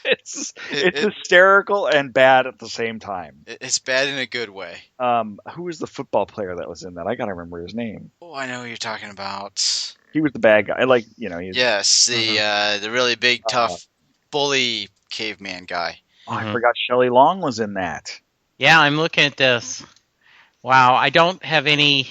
It's hysterical and bad at the same time. It's bad in a good way. Who was the football player that was in that? I gotta remember his name. Oh, I know who you're talking about. He was the bad guy. Yes, the really big, tough, bully caveman guy. Oh, I forgot Shelley Long was in that. Yeah, I'm looking at this. Wow, I don't have any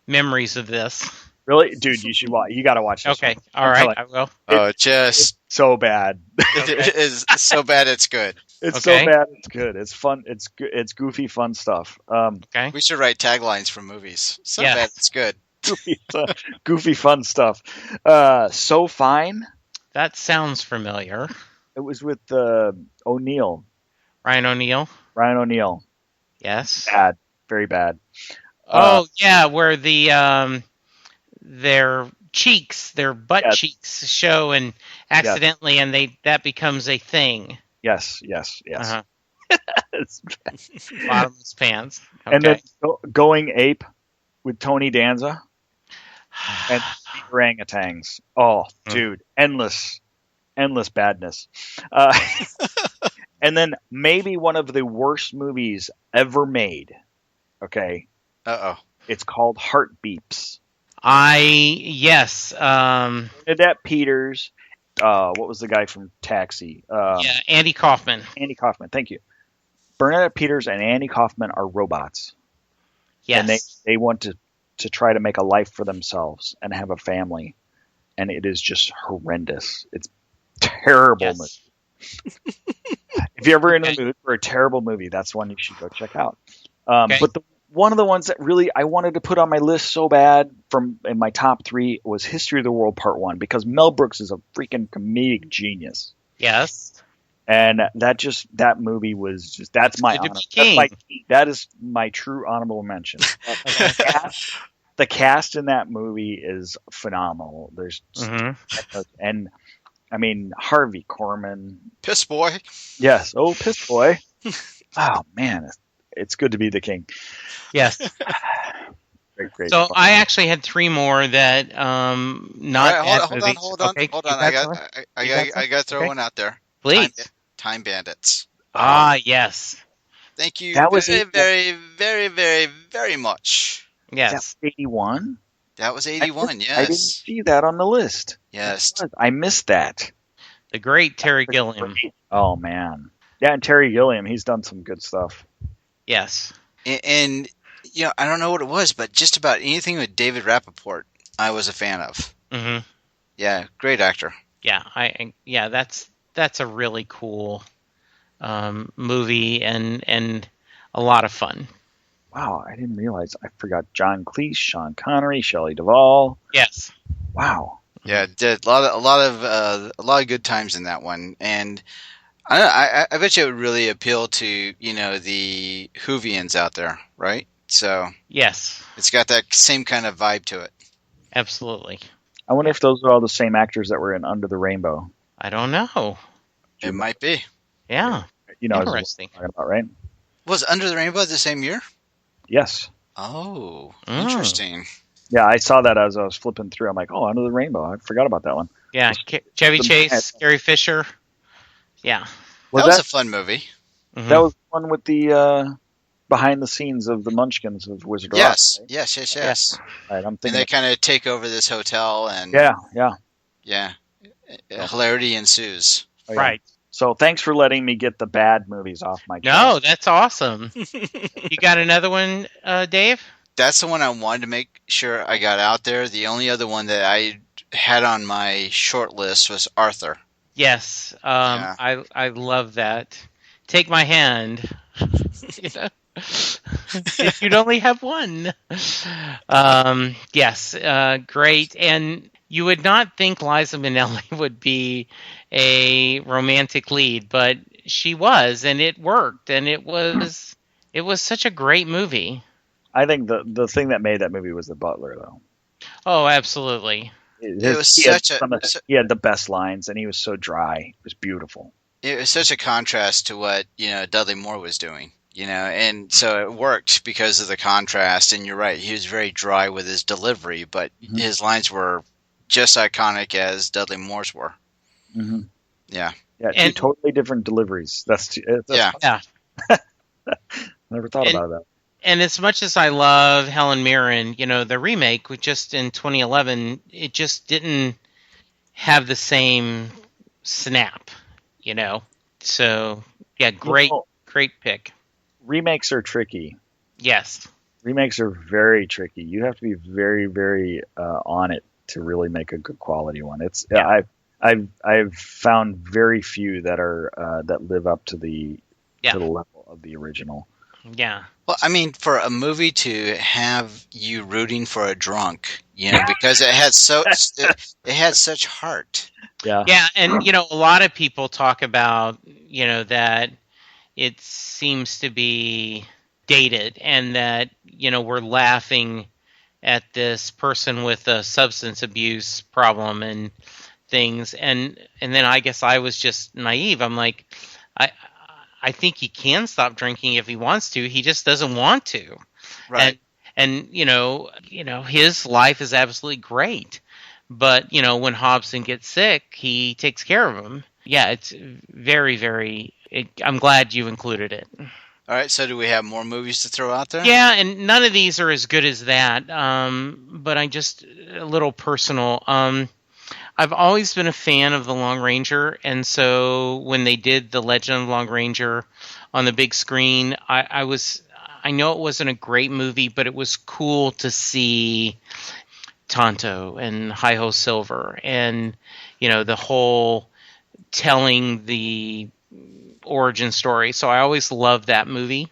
memories of this. Really? Dude, you should watch. You got to watch this. Okay. All right, I will. It's so bad. It is so bad it's good. It's so bad it's good. It's fun. It's goofy, fun stuff. Okay. We should write taglines for movies. So bad it's good. Goofy, fun stuff. So Fine. That sounds familiar. It was with O'Neill. Ryan O'Neill. Yes. Bad. Very bad. Oh yeah, where the their cheeks, their butt Yes. cheeks show, and accidentally, and that becomes a thing. Yes. Uh-huh. It's- Bottomless pants. Okay. And then Going Ape with Tony Danza and the orangutans. Oh, dude, endless badness. And then maybe one of the worst movies ever made. Okay, it's called Heart Beeps. Yes. Bernadette Peters. What was the guy from Taxi? Andy Kaufman. Andy Kaufman. Thank you. Bernadette Peters and Andy Kaufman are robots. Yes. And they want to try to make a life for themselves and have a family. And it is just horrendous. It's terrible. Yes. If you're ever in a mood for a terrible movie, that's one you should go check out. But one of the ones that really I wanted to put on my list so bad in my top 3 was History of the World Part 1, because Mel Brooks is a freaking comedic genius. Yes. And that movie was just, that's my honor. That is my true honorable mention. The cast in that movie is phenomenal. There's and I mean Harvey Korman, Piss Boy. Yes. Oh, Piss Boy. Oh man, it's good to be the king. Yes. Great. So I actually had 3 more that Hold on. Okay, I got to throw one out there. Please. Time Bandits. Yes. Thank you That was very, very, very, very much. Yes. 81. That was 81. Yes. I didn't see that on the list. Yes. I missed that. The great Terry Gilliam. Oh man. Yeah, and Terry Gilliam, he's done some good stuff. Yes. And I don't know what it was, but just about anything with David Rappaport, I was a fan of. Mm-hmm. Yeah, great actor. Yeah, that's a really cool movie and a lot of fun. Wow, I didn't realize. I forgot John Cleese, Sean Connery, Shelley Duvall. Yes. Wow. Yeah, did a lot of good times in that one, and I bet you it would really appeal to the Whovians out there, right? So yes, it's got that same kind of vibe to it. Absolutely. I wonder if those are all the same actors that were in Under the Rainbow. I don't know. It might be. Yeah. Interesting. Talking about, right? Was Under the Rainbow the same year? Yes. Oh, interesting. Yeah, I saw that as I was flipping through. I'm like, oh, Under the Rainbow. I forgot about that one. Yeah, Chevy Chase, Gary Fisher. Yeah. That was a fun movie. Mm-hmm. That was one with the behind the scenes of the Munchkins of Wizard of Oz. Right? Yes. Right, I'm thinking. And they kind of take over this hotel, and yeah. Hilarity ensues. Oh, yeah. Right. So thanks for letting me get the bad movies off my chest. No, that's awesome. You got another one, Dave? That's the one I wanted to make sure I got out there. The only other one that I had on my short list was Arthur. Yes, I love that. Take my hand. If you'd only have one. Yes, great. And you would not think Liza Minnelli would be a romantic lead, but she was, and it worked, and it was such a great movie. I think the thing that made that movie was the butler, though. Oh, absolutely. He had the best lines, and he was so dry. It was beautiful. It was such a contrast to what Dudley Moore was doing, and so it worked because of the contrast. And you're right, he was very dry with his delivery, but his lines were just iconic as Dudley Moore's were. Mm-hmm. Yeah, two totally different deliveries. That's yeah. Never thought about that. And as much as I love Helen Mirren, the remake, just in 2011, it just didn't have the same snap, So, yeah, great pick. Remakes are tricky. Yes. Remakes are very tricky. You have to be very, very on it to really make a good quality one. I've found very few that are that live up to the level of the original. Yeah. Well, I mean, for a movie to have you rooting for a drunk, because it had such heart. Yeah. Yeah, and a lot of people talk about that it seems to be dated, and that we're laughing at this person with a substance abuse problem and things, and then I guess I was just naive. I'm like, I think he can stop drinking if he wants to. He just doesn't want to. Right. And his life is absolutely great. But, when Hobson gets sick, he takes care of him. Yeah, it's very, very... I'm glad you included it. All right, so do we have more movies to throw out there? Yeah, and none of these are as good as that. But I just... A little personal. I've always been a fan of The Long Ranger, and so when they did The Legend of the Long Ranger on the big screen, I know it wasn't a great movie, but it was cool to see Tonto and Hi-Ho Silver and, the whole telling the origin story. So I always loved that movie.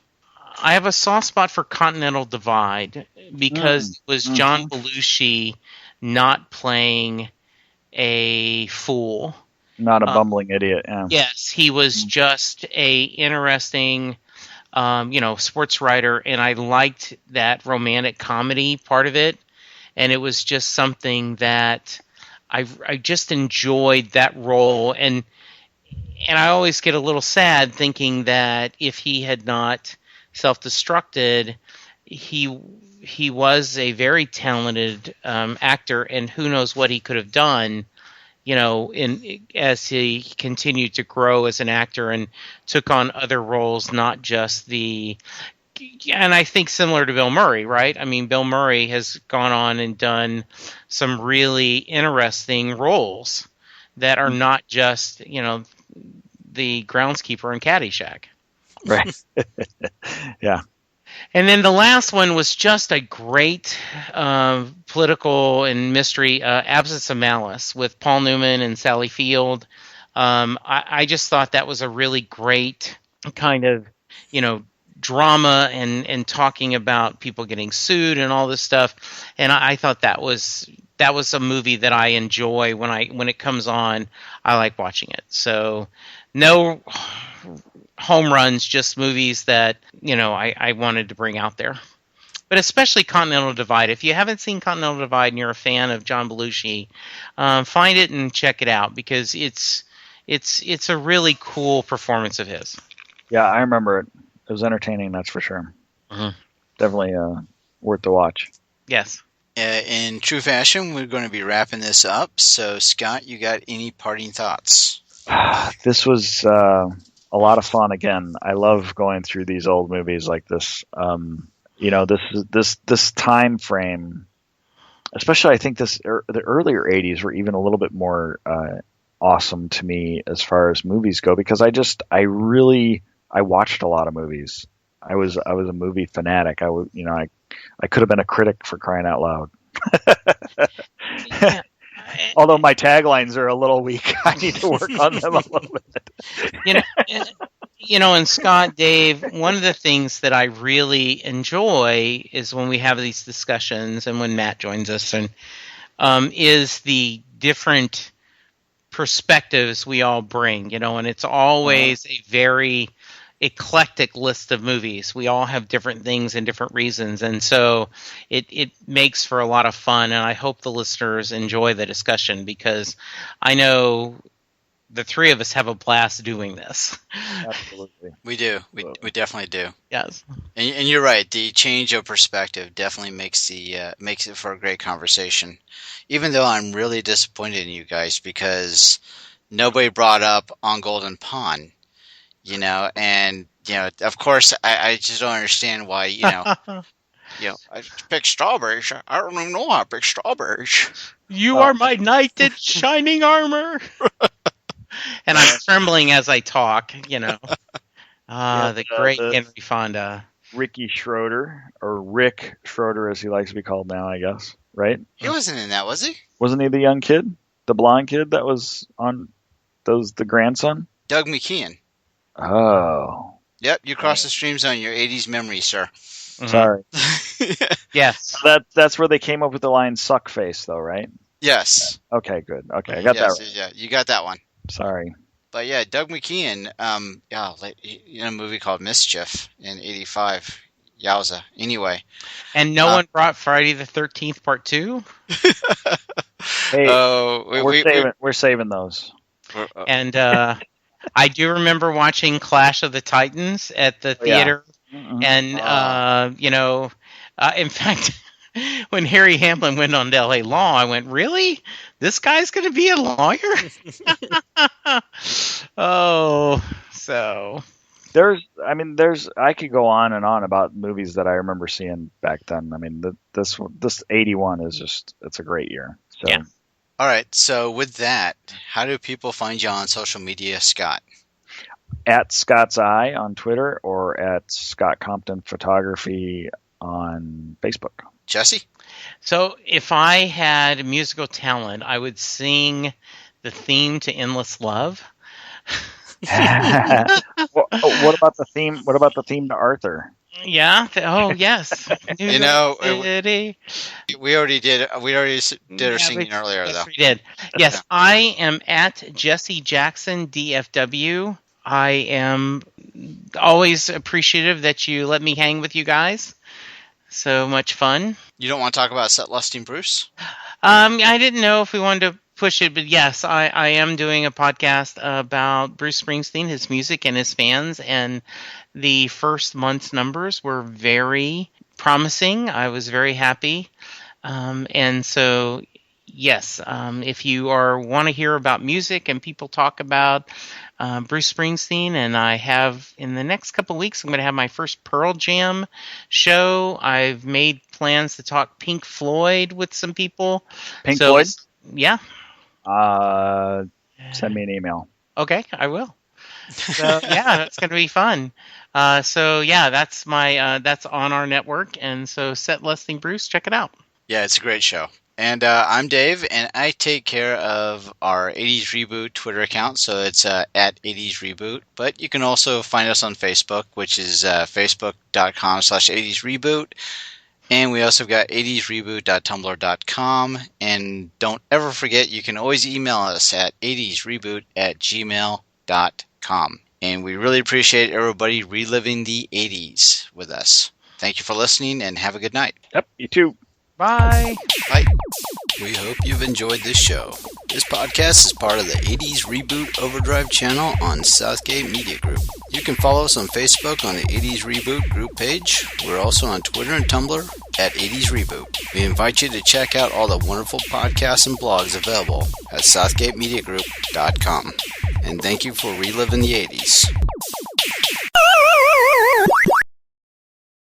I have a soft spot for Continental Divide because it was John Belushi not playing a fool. Not a bumbling idiot. Yeah. Yes, he was just a interesting, sports writer, and I liked that romantic comedy part of it. And it was just something that I just enjoyed that role, and I always get a little sad thinking that if he had not self-destructed, he was a very talented actor, and who knows what he could have done, as he continued to grow as an actor and took on other roles, not just and I think similar to Bill Murray, right? I mean, Bill Murray has gone on and done some really interesting roles that are not just, the groundskeeper in Caddyshack. Right. Yeah. And then the last one was just a great political and mystery, Absence of Malice, with Paul Newman and Sally Field. I just thought that was a really great kind of, drama and talking about people getting sued and all this stuff. And I thought that was a movie that I enjoy when it comes on. I like watching it. So no home runs, just movies that, I wanted to bring out there. But especially Continental Divide. If you haven't seen Continental Divide and you're a fan of John Belushi, find it and check it out, because it's a really cool performance of his. Yeah, I remember it. It was entertaining, that's for sure. Mm-hmm. Definitely worth the watch. Yes. In true fashion, we're going to be wrapping this up. So, Scott, you got any parting thoughts? This was a lot of fun. Again, I love going through these old movies like this. This time frame, especially I think the earlier 80s were even a little bit more awesome to me as far as movies go, because I watched a lot of movies. I was a movie fanatic. I could have been a critic, for crying out loud. Yeah. Although my taglines are a little weak, I need to work on them a little bit. And Scott, Dave, one of the things that I really enjoy is when we have these discussions, and when Matt joins us, and is the different perspectives we all bring. And it's always a very eclectic list of movies. We all have different things and different reasons, and so it makes for a lot of fun, and I hope the listeners enjoy the discussion, because I know the three of us have a blast doing this. Absolutely. We do. We definitely do. Yes. And you're right. The change of perspective definitely makes it for a great conversation. Even though I'm really disappointed in you guys, because nobody brought up On Golden Pond. And of course, I just don't understand why, I pick strawberries. I don't even know how to pick strawberries. You are my knight in shining armor. And I'm trembling as I talk, the great Henry Fonda. Ricky Schroeder, or Rick Schroeder as he likes to be called now, I guess, right? He wasn't in that, was he? Wasn't he the young kid? The blonde kid that was on the grandson? Doug McKeon. Oh. Yep, you crossed the streams on your 80s memory, sir. Mm-hmm. Sorry. Yes. That's where they came up with the line "suck face," though, right? Yes. Okay, good. Okay, I got that right. Yeah, you got that one. Sorry. But yeah, Doug McKeon, in a movie called Mischief in '85. Yowza. Anyway. And no one brought Friday the 13th Part 2? Hey, we're we're saving those. And I do remember watching Clash of the Titans at the theater. And, in fact, when Harry Hamlin went on to L.A. Law, I went, really? This guy's going to be a lawyer? I could go on and on about movies that I remember seeing back then. I mean, this 81 is just, it's a great year. So. Yeah. All right. So with that, how do people find you on social media, Scott? At Scott's Eye on Twitter or at Scott Compton Photography on Facebook. Jesse? So if I had musical talent, I would sing the theme to Endless Love. What about the theme? What about the theme to Arthur? Yeah. Yes. We already did our singing earlier, yes, though. We did. Yes, yeah. I am at Jesse Jackson DFW. I am always appreciative that you let me hang with you guys. So much fun. You don't want to talk about Set Lusting Bruce? I didn't know if we wanted to push it, but yes, I am doing a podcast about Bruce Springsteen, his music, and his fans. And the first month's numbers were very promising. I was very happy. And so, yes, if you want to hear about music and people talk about Bruce Springsteen, and I have, in the next couple of weeks, I'm going to have my first Pearl Jam show. I've made plans to talk Pink Floyd with some people. Pink Floyd? Yeah. Send me an email. Okay, I will. So yeah, that's going to be fun. That's on our network, and so Set Lusting Bruce, check it out. Yeah, it's a great show. And I'm Dave, and I take care of our 80s Reboot Twitter account, so it's at 80s Reboot. But you can also find us on Facebook, which is facebook.com/80s Reboot. And we also got 80sreboot.tumblr.com. And don't ever forget, you can always email us at 80sreboot@gmail.com. And we really appreciate everybody reliving the 80s with us. Thank you for listening, and have a good night. Yep, you too. Bye. Bye. We hope you've enjoyed this show. This podcast is part of the 80s Reboot Overdrive channel on Southgate Media Group. You can follow us on Facebook on the 80s Reboot group page. We're also on Twitter and Tumblr at 80s Reboot. We invite you to check out all the wonderful podcasts and blogs available at southgatemediagroup.com. And thank you for reliving the 80s.